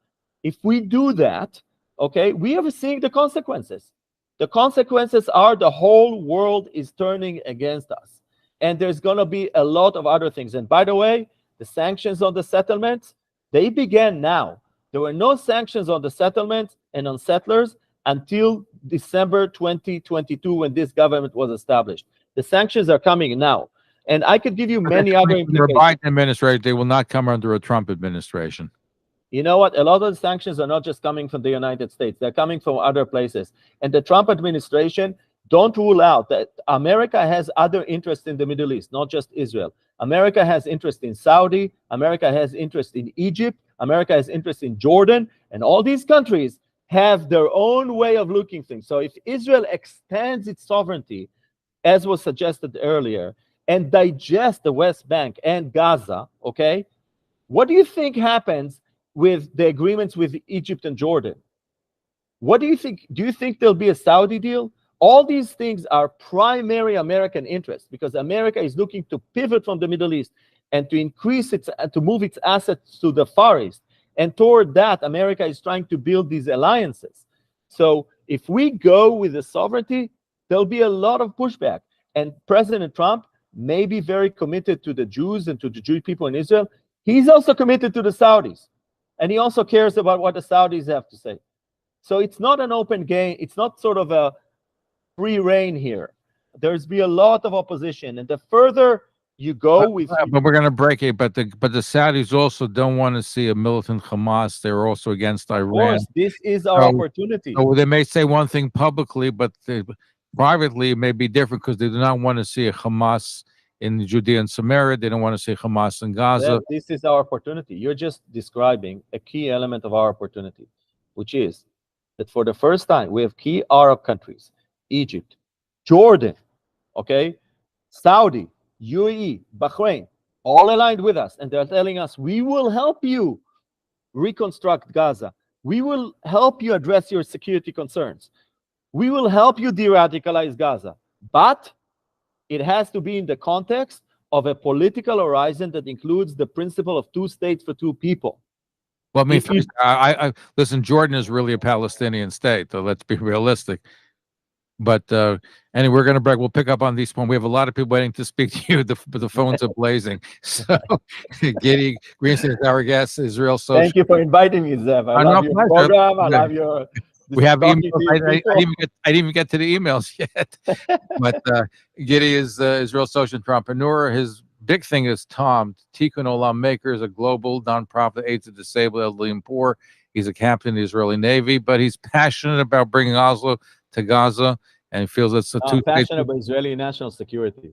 If we do that, okay, we are seeing the consequences. The consequences are the whole world is turning against us. And there's going to be a lot of other things. And by the way, the sanctions on the settlements, they began now. There were no sanctions on the settlements and on settlers until December 2022, when this government was established. The sanctions are coming now. And I could give you many other implications. The Biden administration, they will not come under a Trump administration. You know what? A lot of the sanctions are not just coming from the United States. They're coming from other places. And the Trump administration, don't rule out that America has other interests in the Middle East, not just Israel. America has interest in Saudi. America has interest in Egypt. America has interest in Jordan. And all these countries have their own way of looking things. So if Israel extends its sovereignty, as was suggested earlier, and digests the West Bank and Gaza, okay, what do you think happens with the agreements with Egypt and Jordan? What do you think? Do you think there'll be a Saudi deal? All these things are primary American interests, because America is looking to pivot from the Middle East and to increase to move its assets to the Far East. And toward that, America is trying to build these alliances. So if we go with the sovereignty, there'll be a lot of pushback. And President Trump may be very committed to the Jews and to the Jewish people in Israel. He's also committed to the Saudis. And he also cares about what the Saudis have to say. So it's not an open game. It's not sort of a free reign here. There's be a lot of opposition. And the further you go with... But we're going to break it. But the Saudis also don't want to see a militant Hamas. They're also against Iran. Of course, this is our opportunity. So they may say one thing publicly, but privately it may be different, because they do not want to see a Hamas in Judea and Samaria. They don't want to see Hamas in Gaza. Well, this is our opportunity. You're just describing a key element of our opportunity, which is that for the first time, we have key Arab countries, Egypt, Jordan, okay, Saudi, UAE, Bahrain, all aligned with us. And they're telling us, we will help you reconstruct Gaza. We will help you address your security concerns. We will help you de-radicalize Gaza. But it has to be in the context of a political horizon that includes the principle of 2 states for 2 people. Well, I mean, If you- listen, Jordan is really a Palestinian state, so let's be realistic. But anyway, we're going to break. We'll pick up on these points. We have a lot of people waiting to speak to you. The phones are blazing. So, Gidi Grinstein is our guest, Israel Social. Thank you for inviting me, Zev. I love your program. I love your. We have talking emails. to your I people. didn't even get to the emails yet. But Gidi is Israel social entrepreneur. His big thing is Tikkun Olam Makers, a global nonprofit that aids the disabled, elderly, and poor. He's a captain in the Israeli Navy, but he's passionate about bringing Oslo to Gaza, and he feels it's a I'm passionate about Israeli national security.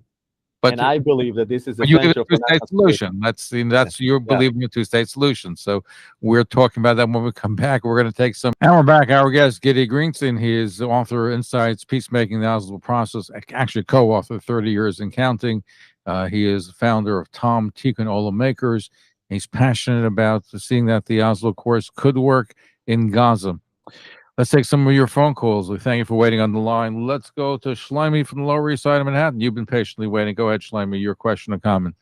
But and I believe that this is you believe essential in a for two-state national security. solution. That's you're believing in a two-state solution. So we're talking about that when we come back. We're going to take some. And we're back. Our guest, Gidi Grinstein. He is the author of Insights, Peacemaking, the Oslo Process, actually co-author, 30 years and counting. He is the founder of Tikkun Olam Makers. He's passionate about seeing that the Oslo course could work in Gaza. Let's take some of your phone calls. We thank you for waiting on the line. Let's go to Shlomi from the Lower East Side of Manhattan. You've been patiently waiting. Go ahead, Shlomi. Your question or comment.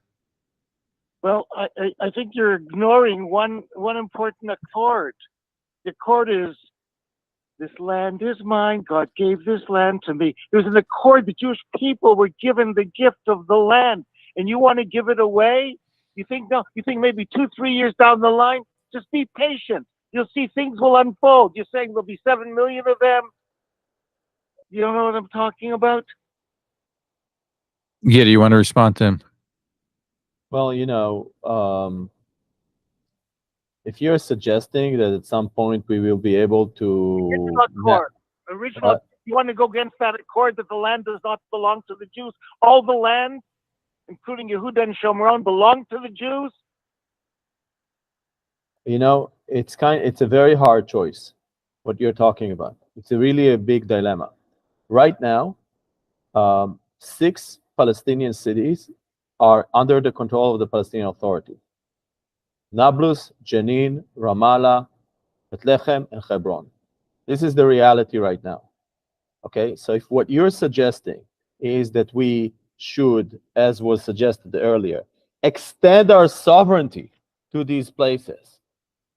Well, I think you're ignoring one important accord. The accord is, this land is mine. God gave this land to me. There's an accord. The Jewish people were given the gift of the land, and you want to give it away? You think maybe 2-3 years down the line? Just be patient. You'll see things will unfold. You're saying there'll be 7 million of them. You don't know what I'm talking about? Yeah, do you want to respond to him? Well, if you're suggesting that at some point we will be able to... Original, you want to go against that accord that the land does not belong to the Jews? All the land, including Yehuda and Shomron, belong to the Jews? It's a very hard choice, what you're talking about. It's really a big dilemma. Right now, 6 Palestinian cities are under the control of the Palestinian Authority. Nablus, Jenin, Ramallah, Bethlehem, and Hebron. This is the reality right now. Okay, so if what you're suggesting is that we should, as was suggested earlier, extend our sovereignty to these places,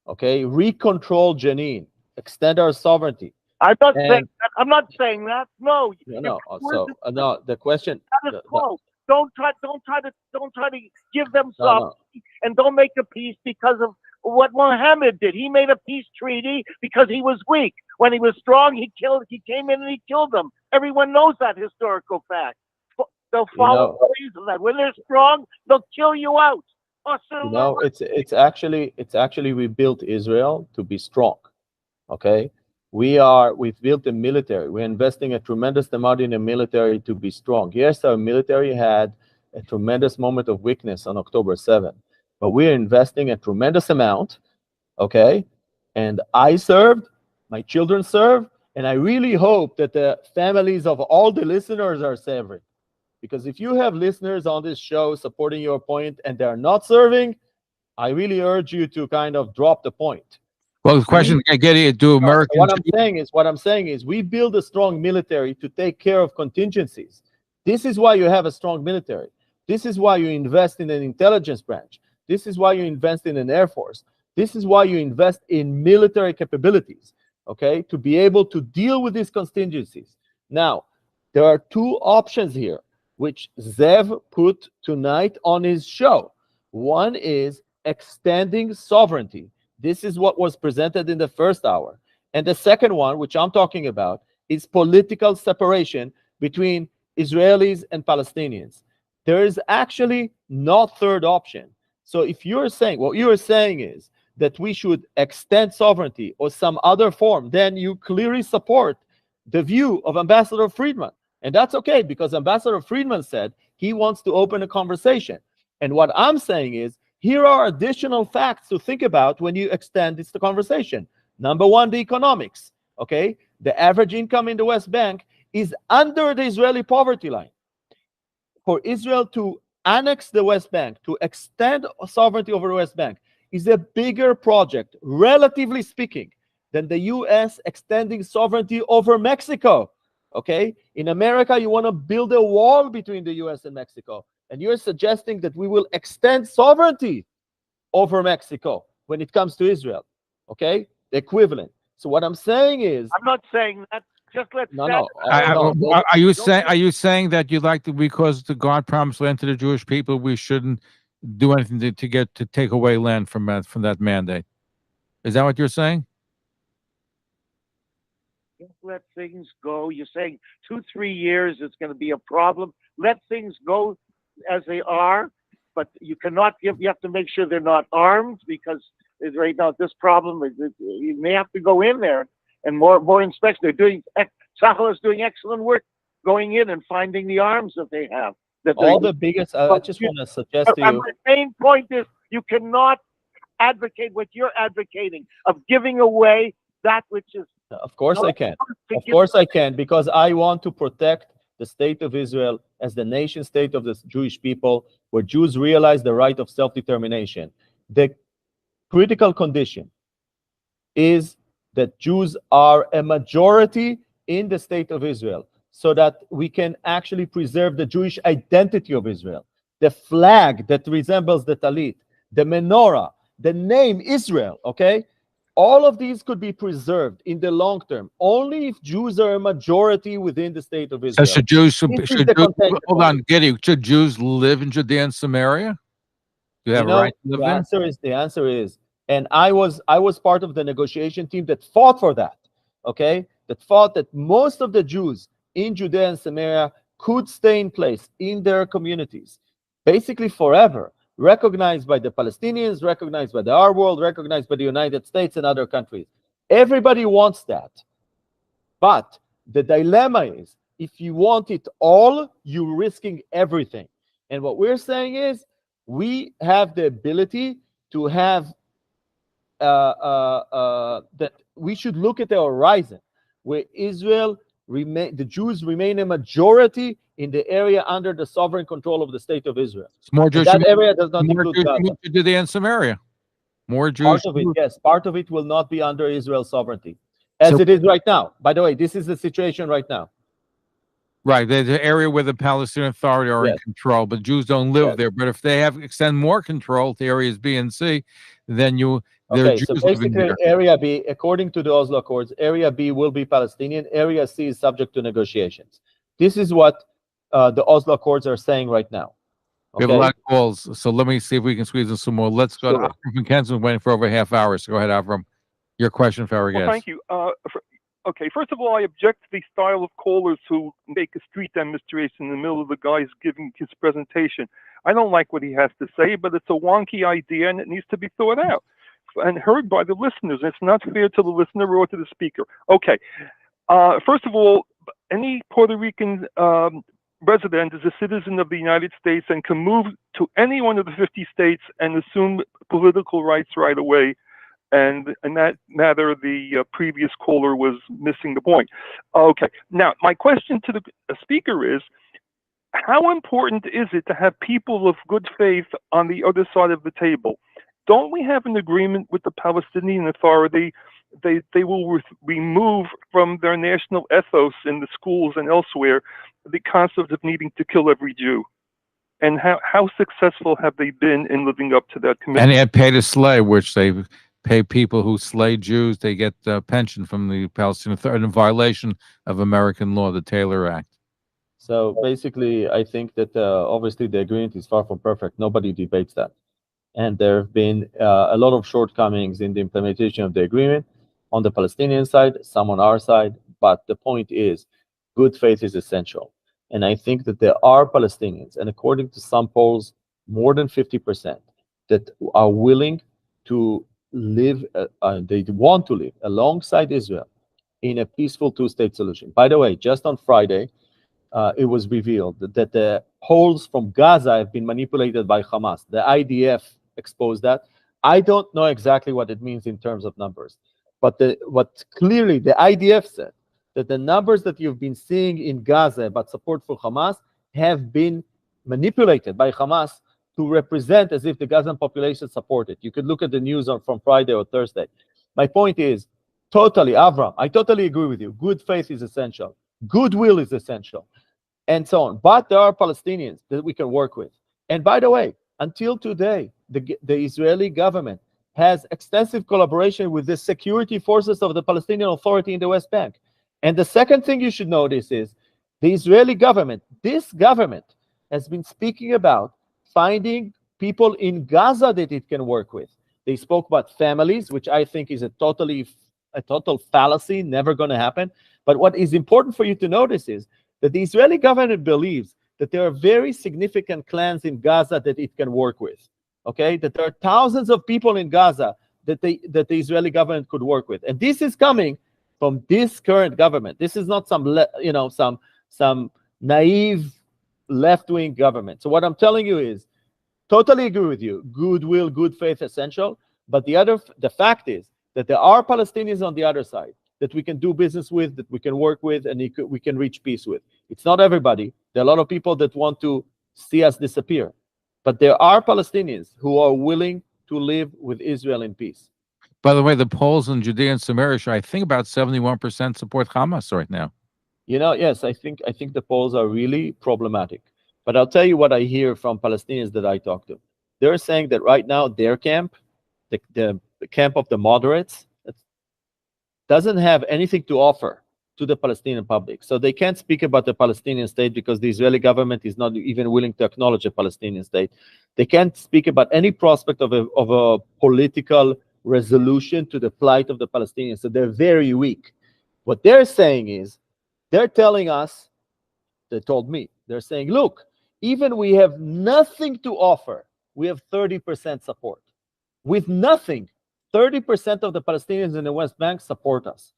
okay, recontrol Jenin, extend our sovereignty. I'm not saying that. No. No. No. The question. Don't try to give them sovereignty, and don't make a peace because of what Mohammed did. He made a peace treaty because he was weak. When he was strong, he came in and he killed them. Everyone knows that historical fact. They'll follow the ways of that. When they're strong, they'll kill you out. It's actually we built Israel to be strong. Okay, we've built a military. We're investing a tremendous amount in the military to be strong. Yes, our military had a tremendous moment of weakness on October 7th, but we're investing a tremendous amount. Okay, and I served, my children served, and I really hope that the families of all the listeners are serving. Because if you have listeners on this show supporting your point and they're not serving, I really urge you to kind of drop the point. Well, the question I get it, do Americans... What I'm saying is we build a strong military to take care of contingencies. This is why you have a strong military. This is why you invest in an intelligence branch. This is why you invest in an air force. This is why you invest in military capabilities, okay, to be able to deal with these contingencies. Now, there are 2 options here, which Zev put tonight on his show. One is extending sovereignty. This is what was presented in the first hour. And the second one, which I'm talking about, is political separation between Israelis and Palestinians. There is actually no third option. So if you're saying, what you're saying is that we should extend sovereignty or some other form, then you clearly support the view of Ambassador Friedman. And that's okay, because Ambassador Friedman said he wants to open a conversation. And what I'm saying is, here are additional facts to think about when you extend this conversation. Number one, the economics, okay? The average income in the West Bank is under the Israeli poverty line. For Israel to annex the West Bank, to extend sovereignty over the West Bank, is a bigger project, relatively speaking, than the U.S. extending sovereignty over Mexico, Okay? In America, you want to build a wall between the US and Mexico. And you're suggesting that we will extend sovereignty over Mexico when it comes to Israel. Okay? The equivalent. So what I'm saying is, I'm not saying that. Just let's no. Are you saying that you'd like to, because the God promised land to the Jewish people, we shouldn't do anything to take away land from that mandate? Is that what you're saying? Just let things go. You're saying 2-3 years it's going to be a problem. Let things go as they are, but you cannot give. You have to make sure they're not armed, because right now this problem is you may have to go in there and more inspection. They're doing. Sahel is doing excellent work going in and finding the arms that they have. All the biggest. I just want to suggest to you. My main point is you cannot advocate what you're advocating of giving away that which is. Of course I can. Of course I can, because I want to protect the state of Israel as the nation state of the Jewish people, where Jews realize the right of self-determination. The critical condition is that Jews are a majority in the state of Israel, so that we can actually preserve the Jewish identity of Israel. The flag that resembles the talit, the menorah, the name Israel, okay? All of these could be preserved in the long term only if Jews are a majority within the state of Israel. So hold on, Gidi, should Jews live in Judea and Samaria? Do you have a right to live there? The answer is, and I was part of the negotiation team that fought for that, okay? That fought that most of the Jews in Judea and Samaria could stay in place in their communities, basically forever, recognized by the Palestinians, recognized by the Arab world, recognized by the United States and other countries. Everybody wants that. But the dilemma is, if you want it all, you're risking everything. And what we're saying is, we have the ability to have that we should look at the horizon, where the Jews remain a majority in the area under the sovereign control of the state of Israel. That area does not include Gaza. Judea and Samaria. More Jews. Part of it, yes. Part of it will not be under Israel's sovereignty, as it is right now. By the way, this is the situation right now. Right, there's an area where the Palestinian Authority are in control, but Jews don't live there. But if they extend more control to areas B and C, then Okay, so basically, Area B, according to the Oslo Accords, Area B will be Palestinian. Area C is subject to negotiations. This is what the Oslo Accords are saying right now. Okay? We have a lot of calls, so let me see if we can squeeze in some more. Let's go to Avram from Kansas, waiting for over a half hour. So go ahead, Avram. Your question for our guest. Thank you. Okay, first of all, I object to the style of callers who make a street demonstration in the middle of the guys giving his presentation. I don't like what he has to say, but it's a wonky idea and it needs to be thought out and heard by the listeners. It's not fair to the listener or to the speaker. Okay, first of all, any Puerto Rican resident is a citizen of the United States and can move to any one of the 50 states and assume political rights right away. And in that matter, the previous caller was missing the point. Okay, now my question to the speaker is, how important is it to have people of good faith on the other side of the table? Don't we have an agreement with the Palestinian Authority? They will remove from their national ethos in the schools and elsewhere the concept of needing to kill every Jew. And how successful have they been in living up to that commitment? And they had pay to slay, which they pay people who slay Jews. They get pension from the Palestinian Authority in violation of American law, the Taylor Act. So basically, I think that obviously the agreement is far from perfect. Nobody debates that. And there have been a lot of shortcomings in the implementation of the agreement on the Palestinian side, some on our side. But the point is, good faith is essential. And I think that there are Palestinians, and according to some polls, more than 50%, that are willing to live, they want to live alongside Israel in a peaceful two-state solution. By the way, just on Friday, it was revealed that the polls from Gaza have been manipulated by Hamas. The IDF exposed that. I don't know exactly what it means in terms of numbers, but what clearly the IDF said, that the numbers that you've been seeing in Gaza about support for Hamas have been manipulated by Hamas to represent as if the Gazan population support it. You could look at the news from Friday or Thursday. My point is, totally, Avram, I totally agree with you. Good faith is essential. Goodwill is essential, and so on. But there are Palestinians that we can work with. And by the way, until today, the Israeli government has extensive collaboration with the security forces of the Palestinian Authority in the West Bank. And the second thing you should notice is the Israeli government, this government, has been speaking about finding people in Gaza that it can work with. They spoke about families, which I think is a total fallacy, never going to happen. But what is important for you to notice is that the Israeli government believes that there are very significant clans in Gaza that it can work with. Okay, that there are thousands of people in Gaza that the Israeli government could work with, and this is coming from this current government. This is not some naive left-wing government. So what I'm telling you is, totally agree with you. Goodwill, good faith, essential. But the fact is that there are Palestinians on the other side that we can do business with, that we can work with, and we can reach peace with. It's not everybody. There are a lot of people that want to see us disappear. But there are Palestinians who are willing to live with Israel in peace. By the way, the polls in Judea and Samaria show, I think, about 71% support Hamas right now. Yes, I think the polls are really problematic. But I'll tell you what I hear from Palestinians that I talk to. They're saying that right now their camp, the camp of the moderates, doesn't have anything to offer to the Palestinian public. So they can't speak about the Palestinian state because the Israeli government is not even willing to acknowledge a Palestinian state. They can't speak about any prospect of a political resolution to the plight of the Palestinians. So they're very weak. What they're saying is, they're telling us, they told me, they're saying, look, even we have nothing to offer, we have 30% support. With nothing, 30% of the Palestinians in the West Bank support us.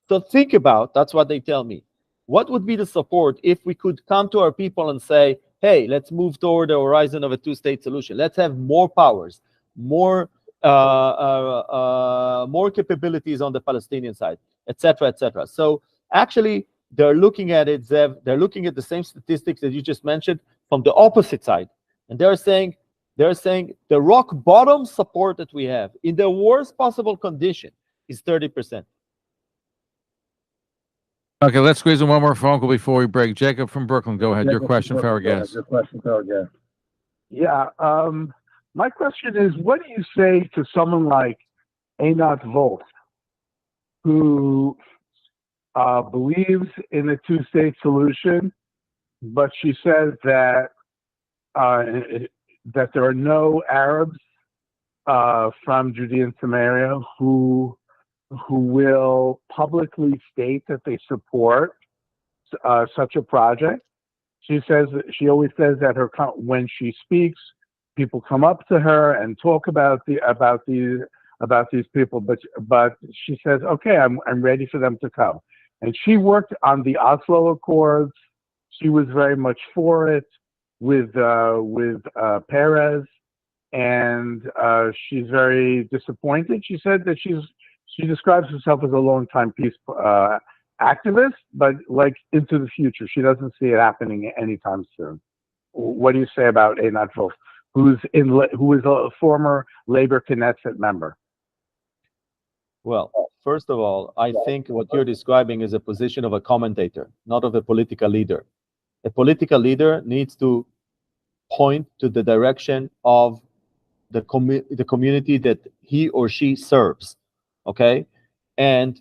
So think about, that's what they tell me. What would be the support if we could come to our people and say, hey, let's move toward the horizon of a two-state solution. Let's have more powers, more capabilities on the Palestinian side, etc., etc. So actually, they're looking at it, Zev, they're looking at the same statistics that you just mentioned from the opposite side. And they're saying the rock bottom support that we have in the worst possible condition is 30%. Okay, let's squeeze in one more phone call before we break. Jacob from Brooklyn, go ahead. Your question for our guest. Yeah, my question is, what do you say to someone like Einat Wolf, who believes in a two-state solution, but she says that that there are no Arabs from Judea and Samaria who will publicly state that they support such a project. She always says that when she speaks, people come up to her and talk about these people, but she says, okay, I'm ready for them to come. And she worked on the Oslo Accords. She was very much for it with Perez, and she's very disappointed. She said that she describes herself as a long-time peace activist, but like into the future, she doesn't see it happening anytime soon. What do you say about Einat Wolf, who is a former Labor Knesset member? Well, first of all, I think what you're describing is a position of a commentator, not of a political leader. A political leader needs to point to the direction of the community that he or she serves, okay? And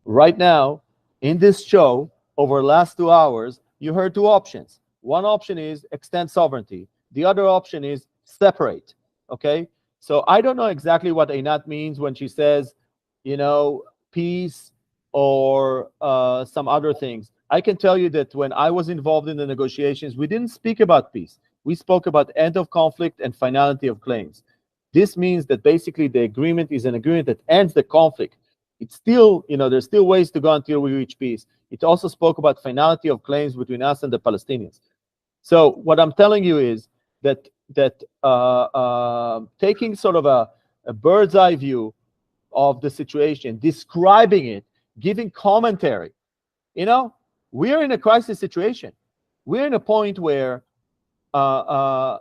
right now, in this show, over the last 2 hours, you heard two options. One option is extend sovereignty. The other option is separate, okay? So I don't know exactly what Einat means when she says, peace or some other things. I can tell you that when I was involved in the negotiations, we didn't speak about peace. We spoke about end of conflict and finality of claims. This means that basically the agreement is an agreement that ends the conflict. It's still, there's still ways to go until we reach peace. It also spoke about finality of claims between us and the Palestinians. So what I'm telling you is that taking sort of a bird's eye view of the situation, describing it, giving commentary, we're in a crisis situation. We're in a point where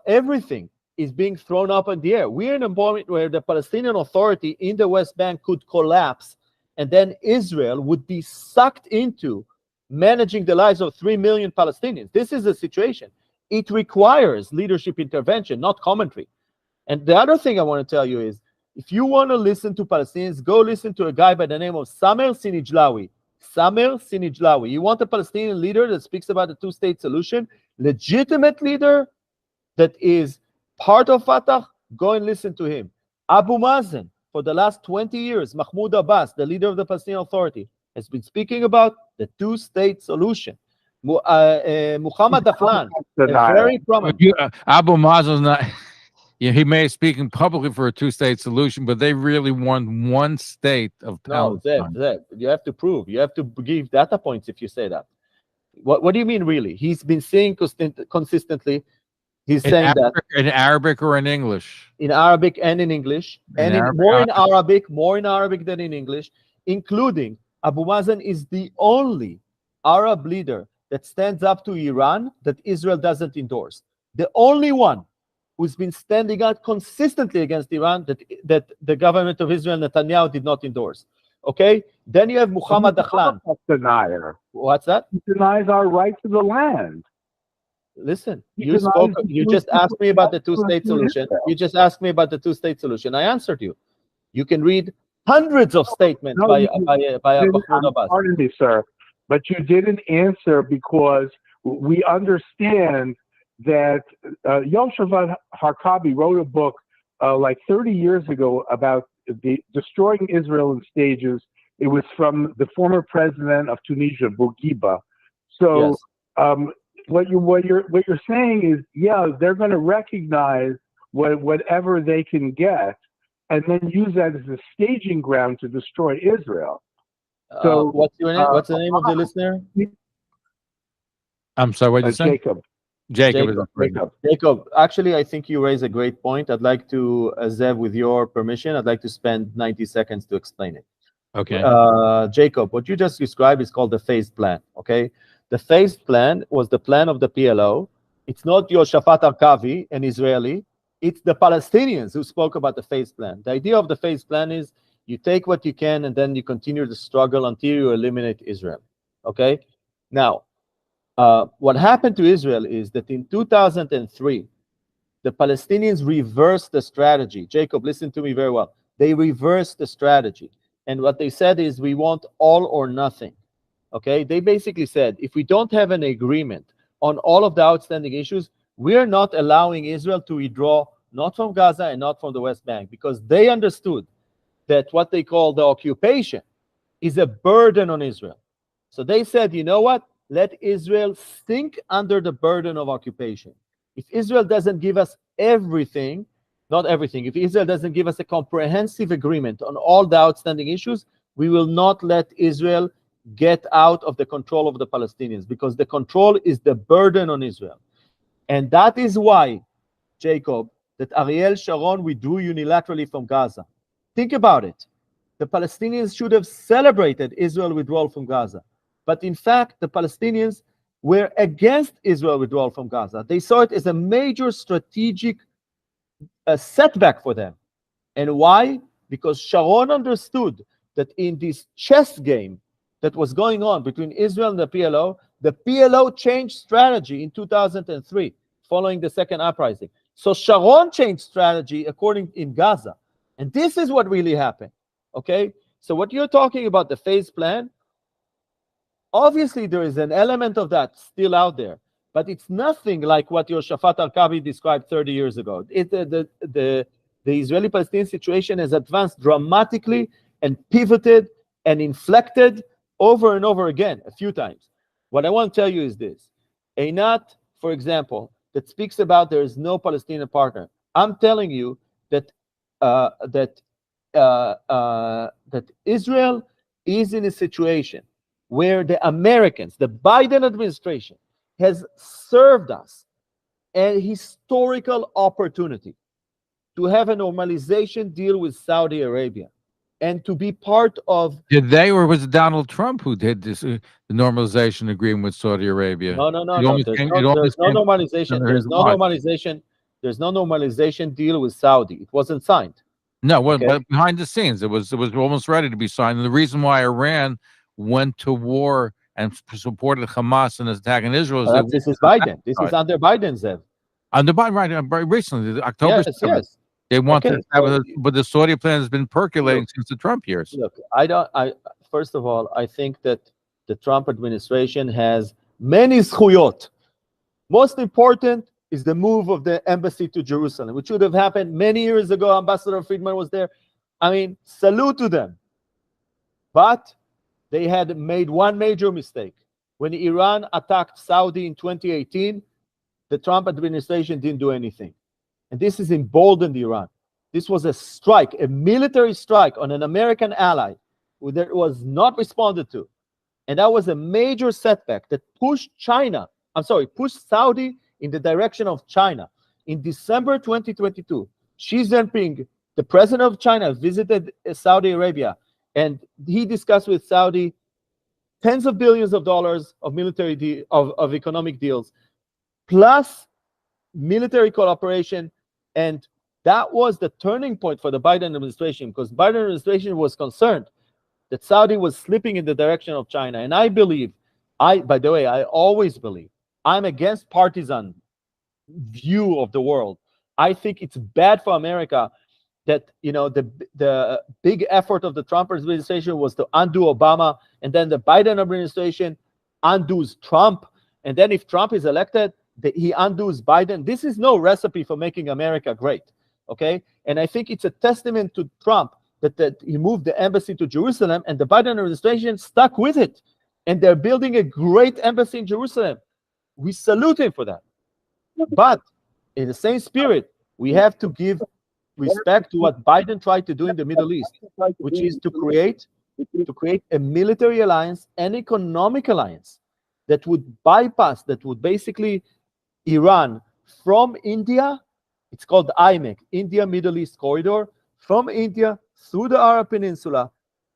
everything is being thrown up in the air. We're in a point where the Palestinian Authority in the West Bank could collapse, and then Israel would be sucked into managing the lives of 3 million Palestinians. This is a situation. It requires leadership intervention, not commentary. And the other thing I want to tell you is, if you want to listen to Palestinians, go listen to a guy by the name of Samer Sinijlawi. Samer Sinijlawi. You want a Palestinian leader that speaks about the two-state solution, legitimate leader that is part of Fatah, go and listen to him. Abu Mazen, for the last 20 years, Mahmoud Abbas, the leader of the Palestinian Authority, has been speaking about the two-state solution. Muhammad Daflan, a very prominent. Abu Mazen's not. Yeah, he may be speaking publicly for a two-state solution, but they really want one state of Palestine. No, Zeb, you have to prove. You have to give data points if you say that. What do you mean, really? He's been saying consistently. He's saying that in Arabic or in English. In Arabic and in English, and more in Arabic than in English, including Abu Mazen is the only Arab leader that stands up to Iran that Israel doesn't endorse. The only one who's been standing out consistently against Iran that the government of Israel, Netanyahu, did not endorse. Okay? Then you have Muhammad Dahlan. Denier. What's that? He denies our right to the land. Listen, you just asked me about the two-state solution. You just asked me about the two-state solution. I answered you. You can read hundreds of statements by Mahmoud Abbas. Pardon me, sir, but you didn't answer because we understand that Yoshua Harkabi wrote a book like 30 years ago about destroying Israel in stages. It was from the former president of Tunisia, Bourguiba. So yes. What you're saying is, yeah, they're going to recognize whatever they can get, and then use that as a staging ground to destroy Israel. So what's your name? What's the name of the listener? I'm sorry, what did you say? Jacob, actually, I think you raise a great point. I'd like to, Zev, with your permission, I'd like to spend 90 seconds to explain it. Okay. Jacob, what you just described is called the phased plan, okay? The phased plan was the plan of the PLO. It's not Yoshafat Arkavi, an Israeli. It's the Palestinians who spoke about the phased plan. The idea of the phased plan is you take what you can and then you continue the struggle until you eliminate Israel, okay? Now, what happened to Israel is that in 2003, the Palestinians reversed the strategy. Jacob, listen to me very well. They reversed the strategy. And what they said is, we want all or nothing. Okay? They basically said, if we don't have an agreement on all of the outstanding issues, we're not allowing Israel to withdraw, not from Gaza and not from the West Bank, because they understood that what they call the occupation is a burden on Israel. So they said, you know what? Let Israel sink under the burden of occupation. If Israel doesn't give us everything, not everything, if Israel doesn't give us a comprehensive agreement on all the outstanding issues, we will not let Israel get out of the control of the Palestinians, because the control is the burden on Israel. And that is why, Jacob, that Ariel Sharon withdrew unilaterally from Gaza. Think about it. The Palestinians should have celebrated Israel's withdrawal from Gaza. But in fact, the Palestinians were against Israel's withdrawal from Gaza. They saw it as a major strategic setback for them. And why? Because Sharon understood that in this chess game that was going on between Israel and the PLO changed strategy in 2003, following the second uprising. So Sharon changed strategy in Gaza. And this is what really happened. Okay? So what you're talking about, the phase plan, obviously there is an element of that still out there, but it's nothing like what Yoshafat Arkabi described 30 years ago. The Israeli-Palestinian situation has advanced dramatically and pivoted and inflected over and over again a few times. What I want to tell you is this. Einat, for example, that speaks about there is no Palestinian partner. I'm telling you that that Israel is in a situation where the Americans, the Biden administration, has served us a historical opportunity to have a normalization deal with Saudi Arabia and to be part of... Did they, or was it Donald Trump who did this, the normalization agreement with Saudi Arabia? No. There's no normalization. There's no normalization deal with Saudi. It wasn't signed. No, but behind the scenes, it was almost ready to be signed. And the reason why Iran went to war and supported Hamas in its attack in Israel. Well, this is Biden. This is under Biden, Zev. Under Biden, right? Recently, October 7th. Yes. They want Okay, to have but the Saudi plan has been percolating since the Trump years. Look, first of all, I think that the Trump administration has many zchuyot. Most important is the move of the embassy to Jerusalem, which should have happened many years ago. Ambassador Friedman was there. I mean, salute to them. But they had made one major mistake. When Iran attacked Saudi in 2018, the Trump administration didn't do anything. And this has emboldened Iran. This was a strike, a military strike on an American ally that was not responded to. And that was a major setback that pushed pushed Saudi in the direction of China. In December 2022, Xi Jinping, the president of China, visited Saudi Arabia, and he discussed with Saudi tens of billions of dollars of military of economic deals, plus military cooperation. And that was the turning point for the Biden administration, because Biden administration was concerned that Saudi was slipping in the direction of China. And I believe, by the way, I always believe, I'm against partisan view of the world. I think it's bad for America that, the big effort of the Trump administration was to undo Obama, and then the Biden administration undoes Trump. And then if Trump is elected, he undoes Biden. This is no recipe for making America great. Okay. And I think it's a testament to Trump that he moved the embassy to Jerusalem, and the Biden administration stuck with it. And they're building a great embassy in Jerusalem. We salute him for that. But in the same spirit, we have to give respect to what Biden tried to do in the Middle East, which is to create a military alliance, an economic alliance that would bypass, that would basically Iran from India. It's called IMEC, India Middle East Corridor, from India through the Arab Peninsula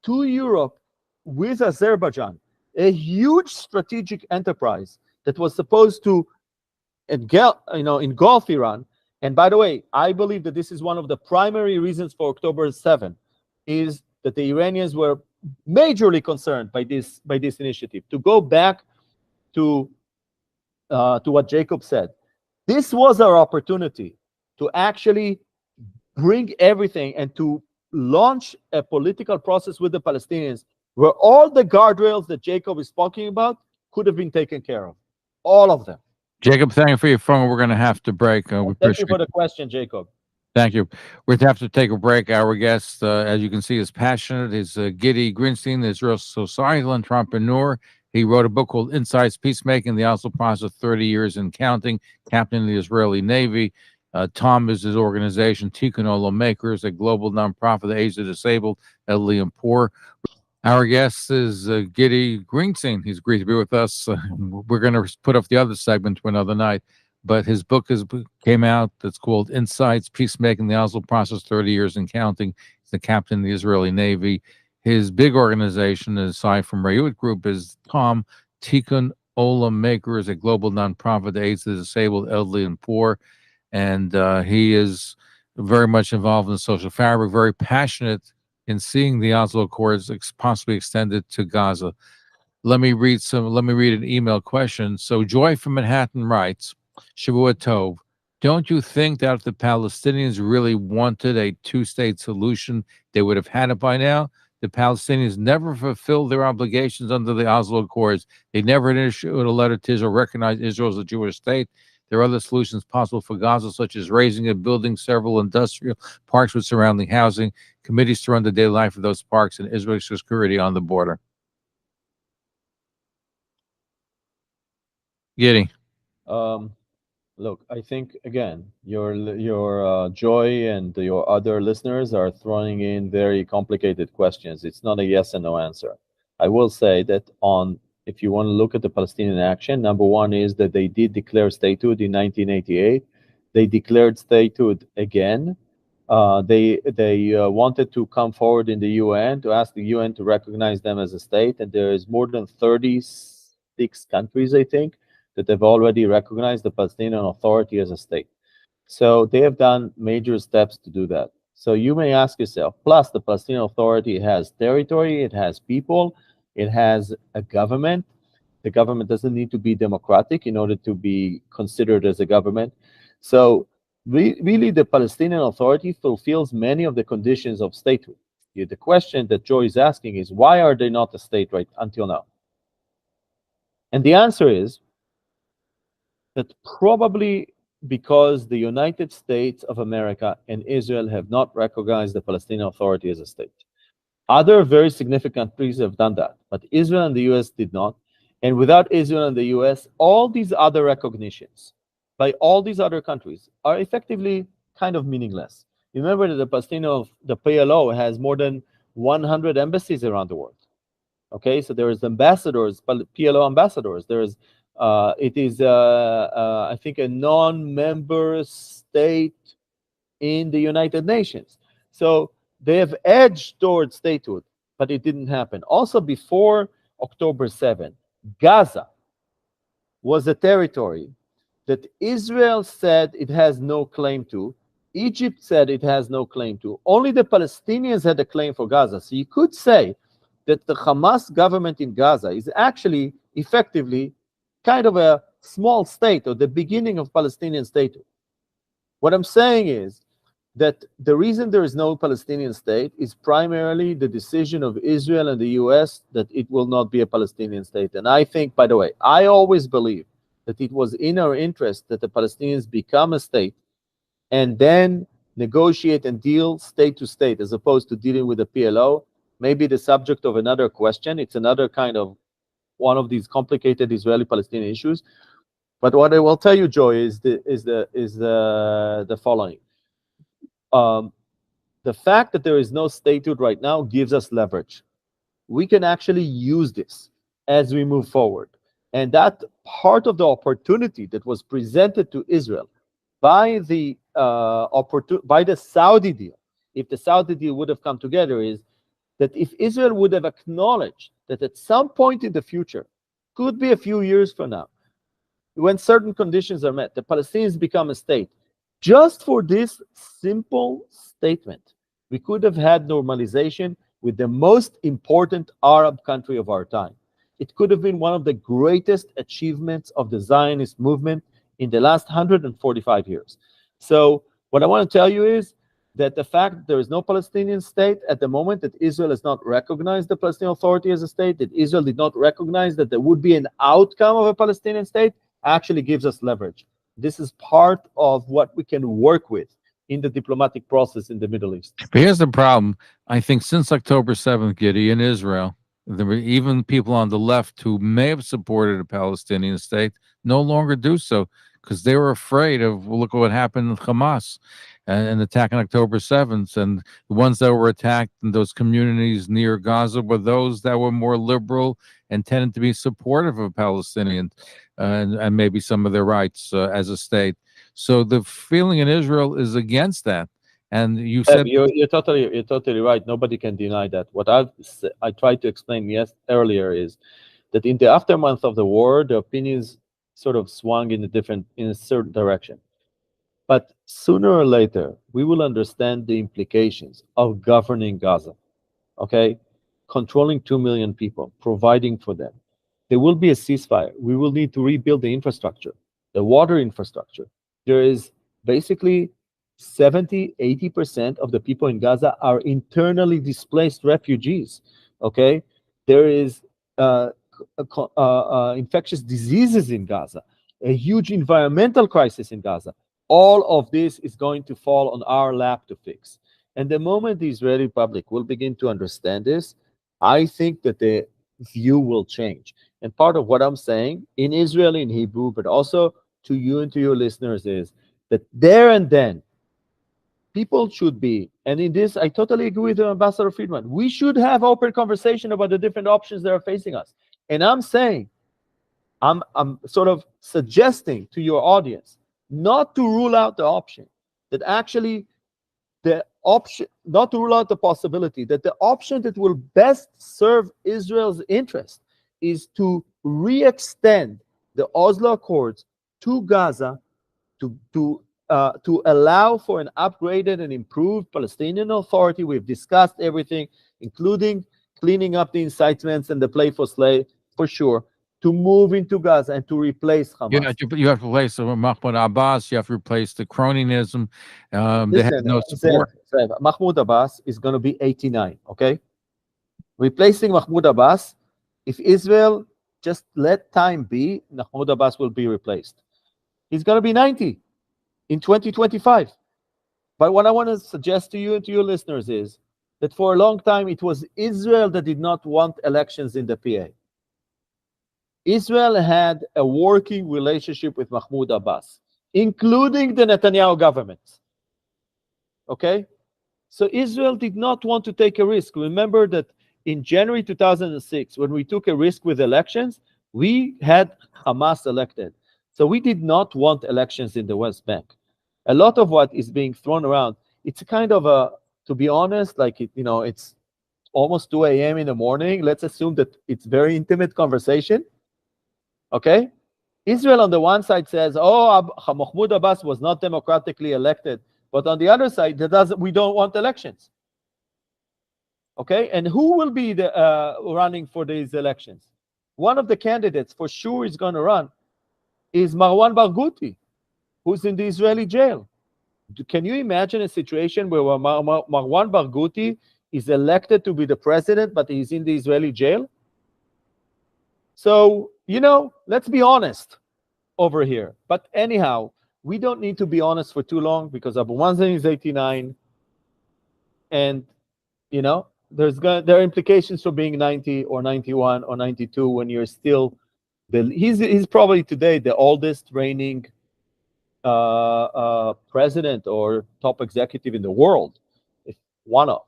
to Europe with Azerbaijan, a huge strategic enterprise that was supposed to engulf Iran. And by the way, I believe that this is one of the primary reasons for October 7, is that the Iranians were majorly concerned by this initiative. To go back to what Jacob said, this was our opportunity to actually bring everything and to launch a political process with the Palestinians where all the guardrails that Jacob is talking about could have been taken care of. All of them. Jacob, thank you for your phone. We're going to have to break. Thank you for the question, Jacob. Thank you. We're going to have to take a break. Our guest, as you can see, is passionate. Is Gidi Grinstein, the Israel societal entrepreneur. He wrote a book called Insights, Peacemaking, the Oslo Process, 30 Years and Counting, captain of the Israeli Navy. Tom is his organization, Tikkun Olam Makers, a global nonprofit that aids the disabled, elderly, and poor. Our guest is Gidi Grinstein. He's agreed to be with us. We're going to put off the other segment to another night, but his book came out that's called Insights, Peacemaking, the Oslo Process, 30 Years and Counting. He's the captain of the Israeli Navy. His big organization, aside from Rayut Group, is Tom, Tikkun Olam Makers, a global nonprofit that aids the disabled, elderly, and poor. And he is very much involved in the social fabric, very passionate in seeing the Oslo Accords possibly extended to Gaza. Let me read an email question. So Joy from Manhattan writes, Shavua Tov, don't you think that if the Palestinians really wanted a two-state solution, they would have had it by now? The Palestinians never fulfilled their obligations under the Oslo Accords. They never issued a letter to Israel, recognized Israel as a Jewish state. There are other solutions possible for Gaza, such as raising and building several industrial parks with surrounding housing, committees to run the daily life of those parks, and Israeli security on the border. Gidi. Look, I think, again, your Joy and your other listeners are throwing in very complicated questions. It's not a yes and no answer. I will say that if you want to look at the Palestinian action, number one is that they did declare statehood in 1988. They declared statehood again. They wanted to come forward in the UN to ask the UN to recognize them as a state, and there is more than 36 countries, I think, that have already recognized the Palestinian Authority as a state. So they have done major steps to do that. So you may ask yourself, plus the Palestinian Authority has territory, it has people, it has a government, The government doesn't need to be democratic in order to be considered as a government. So really, the Palestinian Authority fulfills many of the conditions of statehood. The question that Joy is asking is, why are they not a state right until now? And the answer is that probably because the United States of America and Israel have not recognized the Palestinian Authority as a state. Other very significant countries have done that, but Israel and the US did not. And without Israel and the US, all these other recognitions by all these other countries are effectively kind of meaningless. Remember that the PLO has more than 100 embassies around the world. Okay, so there is ambassadors, PLO ambassadors. There is, I think, a non-member state in the United Nations. So they have edged towards statehood, but it didn't happen. Also, before October 7, Gaza was a territory that Israel said it has no claim to. Egypt said it has no claim to. Only the Palestinians had a claim for Gaza. So you could say that the Hamas government in Gaza is actually effectively kind of a small state or the beginning of Palestinian statehood. What I'm saying is that the reason there is no Palestinian state is primarily the decision of Israel and the US that it will not be a Palestinian state. And I think, by the way, I always believe that it was in our interest that the Palestinians become a state and then negotiate and deal state to state as opposed to dealing with the PLO. Maybe the subject of another question. It's another kind of one of these complicated Israeli-Palestinian issues. But what I will tell you, Joy, is the following. The fact that there is no statehood right now gives us leverage. We can actually use this as we move forward. And that part of the opportunity that was presented to Israel by the Saudi deal, if the Saudi deal would have come together, is that if Israel would have acknowledged that at some point in the future, could be a few years from now, when certain conditions are met, the Palestinians become a state. Just for this simple statement, we could have had normalization with the most important Arab country of our time. It could have been one of the greatest achievements of the Zionist movement in the last 145 years. So what I want to tell you is that the fact that there is no Palestinian state at the moment, that Israel has not recognized the Palestinian Authority as a state, that Israel did not recognize that there would be an outcome of a Palestinian state, actually gives us leverage. This is part of what we can work with in the diplomatic process in the Middle East. But here's the problem. I think since October 7th, Gidi, in Israel, there were even people on the left who may have supported a Palestinian state no longer do so because they were afraid of, well, look what happened with Hamas and attack on October 7th. And the ones that were attacked in those communities near Gaza were those that were more liberal and tended to be supportive of Palestinians and maybe some of their rights as a state. So the feeling in Israel is against that. And you said you're totally right. Nobody can deny that. What I tried to explain earlier is that in the aftermath of the war, the opinions sort of swung in a certain direction. But sooner or later, we will understand the implications of governing Gaza. Okay, controlling 2 million people, providing for them. There will be a ceasefire. We will need to rebuild the infrastructure, the water infrastructure. There is basically 70-80% of the people in Gaza are internally displaced refugees. Okay, there is infectious diseases in Gaza, a huge environmental crisis in Gaza. All of this is going to fall on our lap to fix. And the moment the Israeli public will begin to understand this, I think that the view will change. And part of what I'm saying in Israel, in Hebrew, but also to you and to your listeners is that there and then, people should be, and in this, I totally agree with Ambassador Friedman, we should have open conversation about the different options that are facing us. And I'm saying, I'm sort of suggesting to your audience not to rule out the option, that actually not to rule out the possibility that the option that will best serve Israel's interest is to re-extend the Oslo Accords to Gaza to allow for an upgraded and improved Palestinian Authority. We've discussed everything, including cleaning up the incitements and the play for slay, for sure, to move into Gaza and to replace Hamas. You have to replace Mahmoud Abbas. You have to replace the cronyism. They have Listen, no support. Zev, Mahmoud Abbas is going to be 89, okay? Replacing Mahmoud Abbas, if Israel just let time be, Mahmoud Abbas will be replaced. He's going to be 90 in 2025. But what I want to suggest to you and to your listeners is that for a long time, it was Israel that did not want elections in the PA. Israel had a working relationship with Mahmoud Abbas, including the Netanyahu government. Okay? So Israel did not want to take a risk. Remember that in January 2006, when we took a risk with elections, we had Hamas elected. So we did not want elections in the West Bank. A lot of what is being thrown around, it's kind of a, to be honest, like, it's almost 2 a.m. in the morning. Let's assume that it's very intimate conversation. Okay? Israel on the one side says, Mahmoud Abbas was not democratically elected. But on the other side, we don't want elections. Okay? And who will be running for these elections? One of the candidates for sure is going to run is Marwan Barghouti, who's in the Israeli jail. Can you imagine a situation where Marwan Barghouti is elected to be the president, but he's in the Israeli jail? So, let's be honest over here. But anyhow, we don't need to be honest for too long because Abu Mazen is 89. And, there are implications for being 90 or 91 or 92 when you're still, he's probably today the oldest reigning president or top executive in the world, if one of.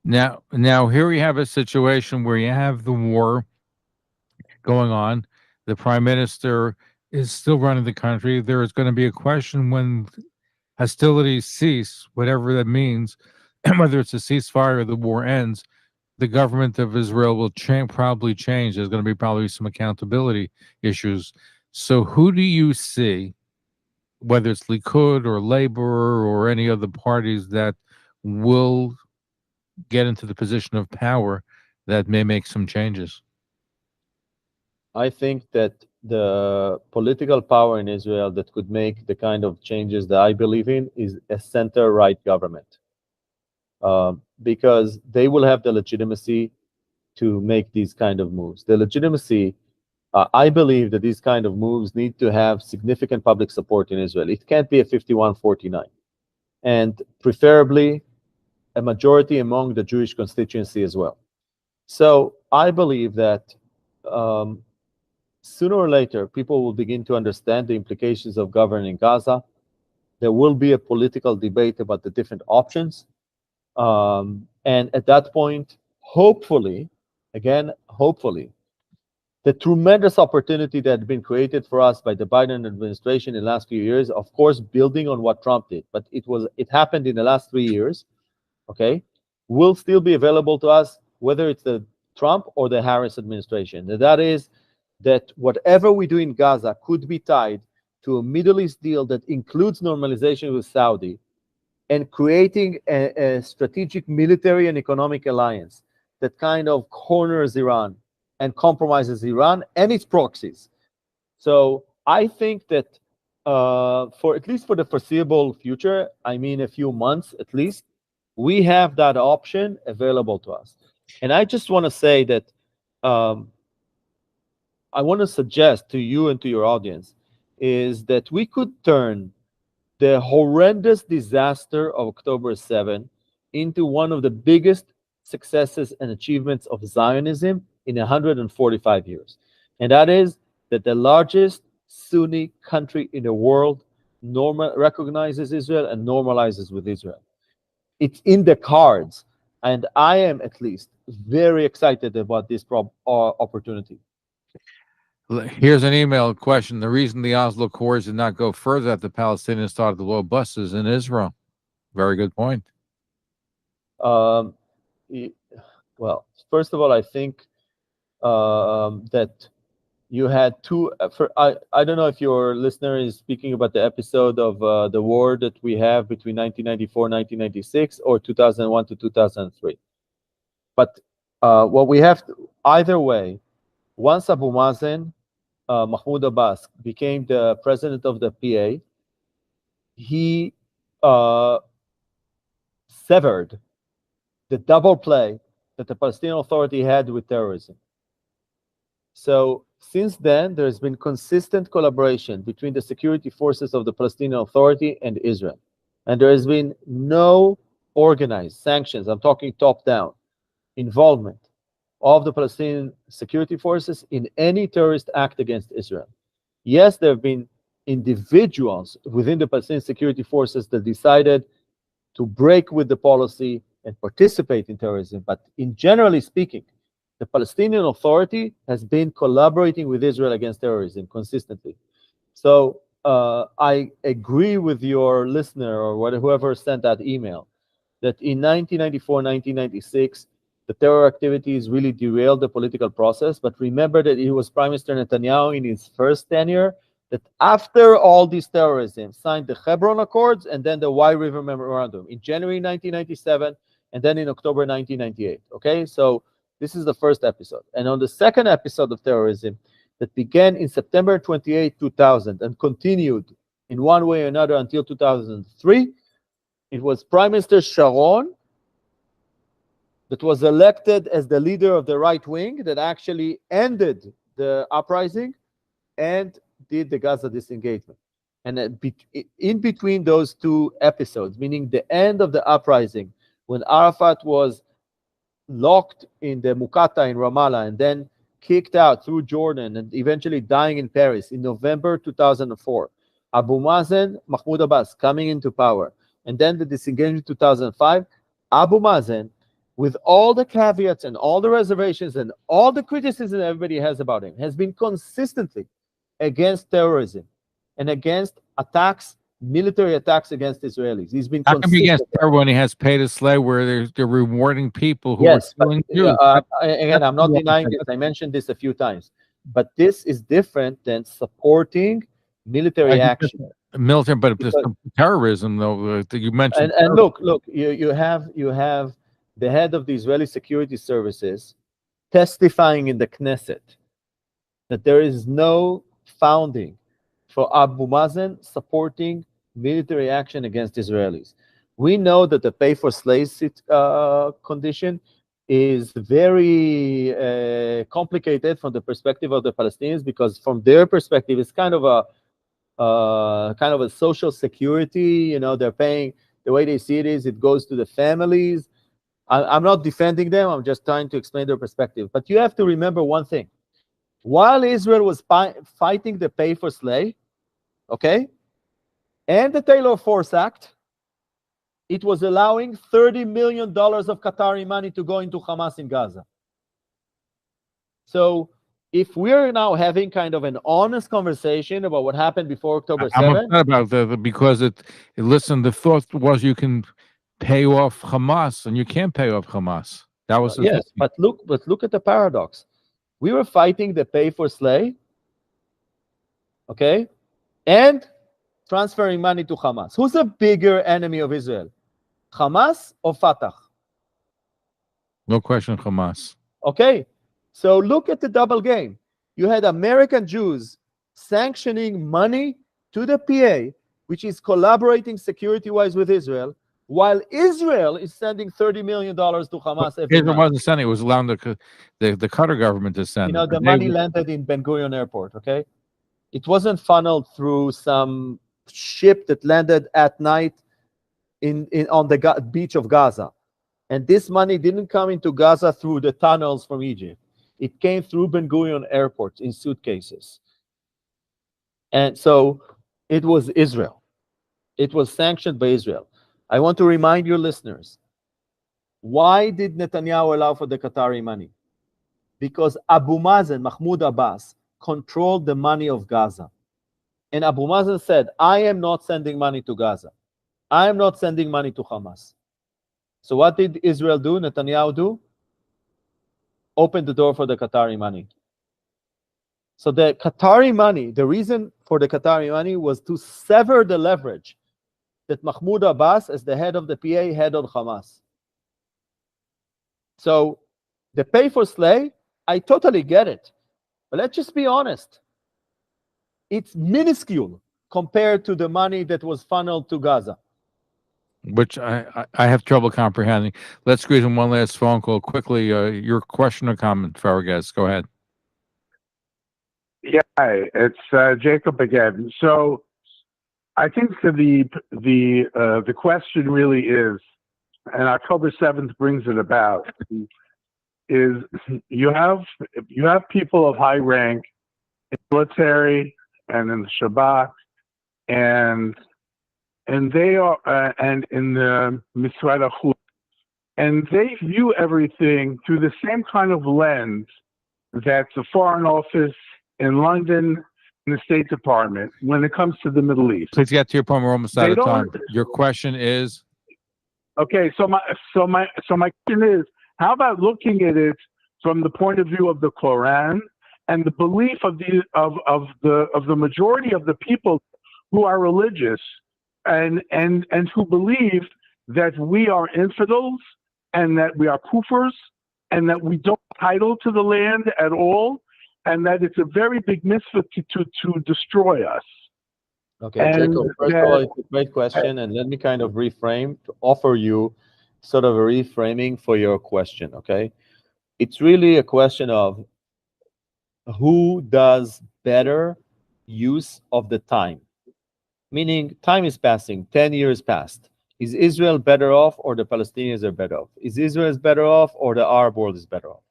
Now here we have a situation where you have the war going on. The prime minister is still running the country. There is going to be a question when hostilities cease, whatever that means, whether it's a ceasefire or the war ends, the government of Israel will probably change. There's going to be probably some accountability issues. So who do you see, whether it's Likud or Labor or any other parties, that will get into the position of power that may make some changes? I think that the political power in Israel that could make the kind of changes that I believe in is a center-right government, because they will have the legitimacy to make these kind of moves. The legitimacy, I believe that these kind of moves need to have significant public support in Israel. It can't be a 51-49, and preferably a majority among the Jewish constituency as well. So I believe that sooner or later, people will begin to understand the implications of governing Gaza. There will be a political debate about the different options. And at that point, hopefully, the tremendous opportunity that had been created for us by the Biden administration in the last few years, of course, building on what Trump did, but it happened in the last 3 years, okay, will still be available to us, whether it's the Trump or the Harris administration. And that is that whatever we do in Gaza could be tied to a Middle East deal that includes normalization with Saudi and creating a strategic military and economic alliance that kind of corners Iran and compromises Iran and its proxies. So I think that for at least for the foreseeable future, I mean a few months at least, we have that option available to us. And I just want to say that I want to suggest to you and to your audience is that we could turn the horrendous disaster of October 7 into one of the biggest successes and achievements of Zionism in 145 years. And that is that the largest Sunni country in the world recognizes Israel and normalizes with Israel. It's in the cards. And I am at least very excited about this opportunity. Here's an email question. The reason the Oslo Accords did not go further after the Palestinians started to load buses in Israel. Very good point. Well, first of all, I think that you had two. I don't know if your listener is speaking about the episode of the war that we have between 1994 and 1996 or 2001 to 2003. But what we have, either way, once Abu Mazen, Mahmoud Abbas, became the president of the PA, he severed the double play that the Palestinian Authority had with terrorism. So since then, there has been consistent collaboration between the security forces of the Palestinian Authority and Israel. And there has been no organized sanctions, I'm talking top-down, involvement of the Palestinian security forces in any terrorist act against Israel. Yes, there have been individuals within the Palestinian security forces that decided to break with the policy and participate in terrorism, but in generally speaking, the Palestinian Authority has been collaborating with Israel against terrorism consistently. So I agree with your listener or whoever sent that email that in 1994, 1996, the terror activities really derailed the political process. But remember that it was Prime Minister Netanyahu in his first tenure that after all this terrorism signed the Hebron Accords and then the Wye River Memorandum in January 1997 and then in October 1998. Okay, so this is the first episode. And on the second episode of terrorism that began in September 28, 2000 and continued in one way or another until 2003, it was Prime Minister Sharon that was elected as the leader of the right wing that actually ended the uprising and did the Gaza disengagement. And in between those two episodes, meaning the end of the uprising, when Arafat was locked in the Muqata in Ramallah and then kicked out through Jordan and eventually dying in Paris in November 2004. Abu Mazen, Mahmoud Abbas coming into power, and then the disengagement in 2005. Abu Mazen, with all the caveats and all the reservations and all the criticism everybody has about him, has been consistently against terrorism and against attacks, military attacks against Israelis. He's been How come he against consistent. terror when he has paid a slave where they're rewarding people who Yes, are but, killing Jews? again, I'm not denying this. I mentioned this a few times. But this is different than supporting military action. Military, but it's Because- terrorism, though. You mentioned. And look, you have the head of the Israeli security services testifying in the Knesset that there is no founding for Abu Mazen supporting military action against Israelis. We know that the pay for slaves condition is very complicated from the perspective of the Palestinians, because from their perspective, it's kind of a social security. You know, they're paying, the way they see it is it goes to the families. I'm not defending them. I'm just trying to explain their perspective. But you have to remember one thing. While Israel was fighting the pay for slay, okay, and the Taylor Force Act, it was allowing $30 million of Qatari money to go into Hamas in Gaza. So if we're now having kind of an honest conversation about what happened before October 7th. I'm upset about that because listen, the thought was you can pay off Hamas, and you can't pay off Hamas. That was yes, but look at the paradox. We were fighting the pay for slay, okay, and transferring money to Hamas. Who's a bigger enemy of Israel, Hamas or Fatah? No question, Hamas. Okay, so look at the double game. You had American Jews sanctioning money to the PA, which is collaborating security-wise with Israel, while Israel is sending $30 million to Hamas every Israel month. wasn't sending; it was allowing the Qatar government to send. You know, the money landed in Ben Gurion Airport. Okay, it wasn't funneled through some ship that landed at night on the beach of Gaza. And this money didn't come into Gaza through the tunnels from Egypt. It came through Ben Gurion Airport in suitcases. And so it was Israel. It was sanctioned by Israel. I want to remind your listeners, why did Netanyahu allow for the Qatari money? Because Abu Mazen, Mahmoud Abbas, controlled the money of Gaza. And Abu Mazen said, I am not sending money to Gaza. I am not sending money to Hamas. So what did Israel do, Netanyahu do? Open the door for the Qatari money. So the Qatari money, the reason for the Qatari money was to sever the leverage that Mahmoud Abbas, as the head of the PA, had on Hamas. So the pay for slay, I totally get it. But let's just be honest. It's minuscule compared to the money that was funneled to Gaza. Which I have trouble comprehending. Let's squeeze in one last phone call quickly. Your question or comment for our guests. Go ahead. Yeah, it's Jacob again. So I think that the question really is, and October 7th brings it about, is you have people of high rank in the military and in the Shabbat and they are and in the Misrad HaChutz, and they view everything through the same kind of lens that the Foreign Office in London and the State Department when it comes to the Middle East. Please get to your point. We're almost out of time. Your question is? Okay, so my question is, how about looking at it from the point of view of the Quran and the belief of the majority of the people who are religious and who believe that we are infidels and that we are poofers and that we don't title to the land at all, and that it's a very big mitzvah to destroy us. Okay, And Jacob, first of all, it's a great question, and let me kind of reframe to offer you sort of a reframing for your question, okay? It's really a question of who does better use of the time. Meaning, time is passing, 10 years passed. Is Israel better off or the Palestinians are better off? Is Israel better off or the Arab world is better off?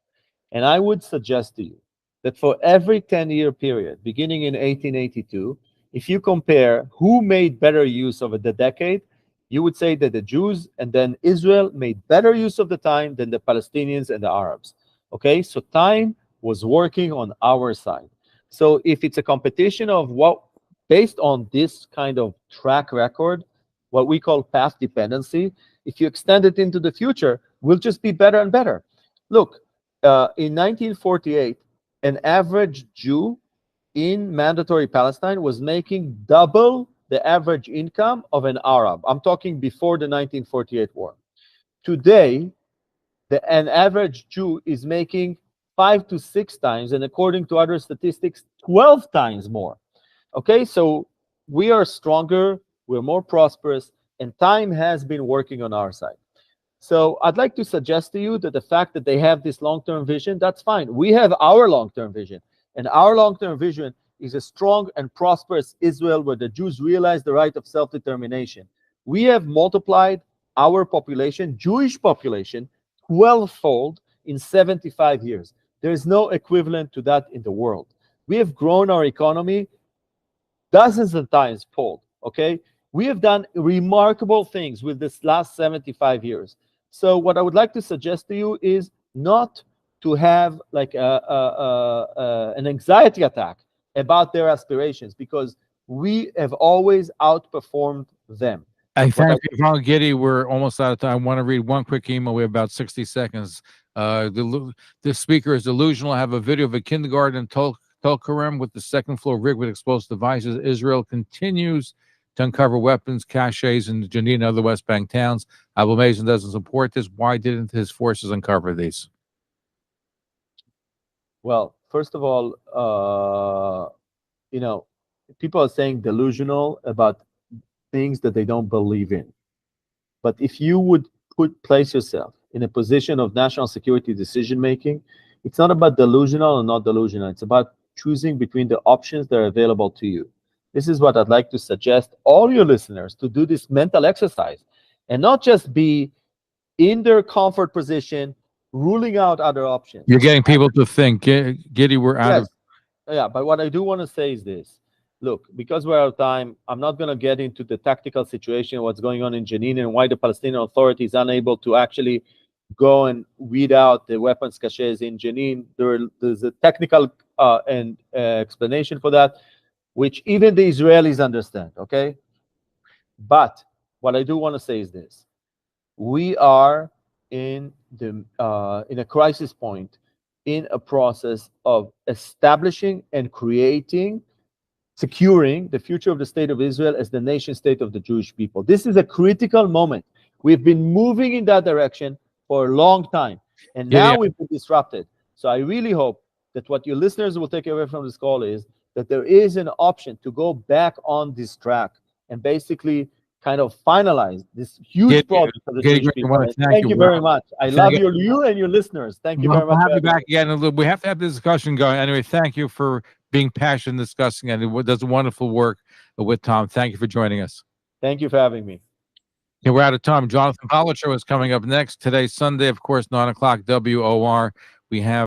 And I would suggest to you that for every 10-year period, beginning in 1882, if you compare who made better use of the decade, you would say that the Jews and then Israel made better use of the time than the Palestinians and the Arabs. Okay, so time was working on our side. So if it's a competition of what, based on this kind of track record, what we call path dependency, if you extend it into the future, we'll just be better and better. Look, in 1948, an average Jew in mandatory Palestine was making double the average income of an Arab. I'm talking before the 1948 war. Today, an average Jew is making 5 to 6 times, and according to other statistics, 12 times more. Okay, so we are stronger, we're more prosperous, and time has been working on our side. So I'd like to suggest to you that the fact that they have this long-term vision, that's fine. We have our long-term vision, and our long-term vision is a strong and prosperous Israel where the Jews realize the right of self-determination. We have multiplied our population, Jewish population, 12-fold in 75 years. There is no equivalent to that in the world. We have grown our economy dozens of times fold, okay? We have done remarkable things with this last 75 years. So what I would like to suggest to you is not to have like an anxiety attack about their aspirations, because we have always outperformed them. I thank you, Ron Gidi. We're almost out of time. I want to read one quick email. We have about 60 seconds. This speaker is delusional. I have a video of a kindergarten in Tulkarem with the second floor rigged with explosive devices. Israel continues to uncover weapons caches in Jenin and other West Bank towns. Abu Mazen doesn't support this. Why didn't his forces uncover these? Well, first of all, you know, people are saying delusional about things that they don't believe in. But if you would place yourself in a position of national security decision making, it's not about delusional or not delusional. It's about choosing between the options that are available to you. This is what I'd like to suggest all your listeners to do, this mental exercise, and not just be in their comfort position, ruling out other options. You're getting people to think. Gidi, we're out of... Yeah, but what I do want to say is this. Look, because we're out of time, I'm not going to get into the tactical situation, what's going on in Jenin, and why the Palestinian Authority is unable to actually go and weed out the weapons caches in Jenin. There's a technical explanation for that, which even the Israelis understand, okay? But what I do want to say is this. We are in a crisis point, in a process of establishing and creating, securing the future of the state of Israel as the nation state of the Jewish people. This is a critical moment. We've been moving in that direction for a long time, and now we've been disrupted. So I really hope that what your listeners will take away from this call is that there is an option to go back on this track and basically kind of finalize this huge Gidi, project for the Gidi, Jewish I people. wanna And thank thank you. you very much. I Thank love you. you and your listeners. Thank you We'll very much. have you for having back again. We have to have this discussion going. Anyway, thank you for being passionate discussing it. It does wonderful work with Tom. Thank you for joining us. me. Thank you for having me. Okay, we're out of time. Jonathan Pollitt Show is coming up next. Today's Sunday, of course, 9 o'clock WOR. We have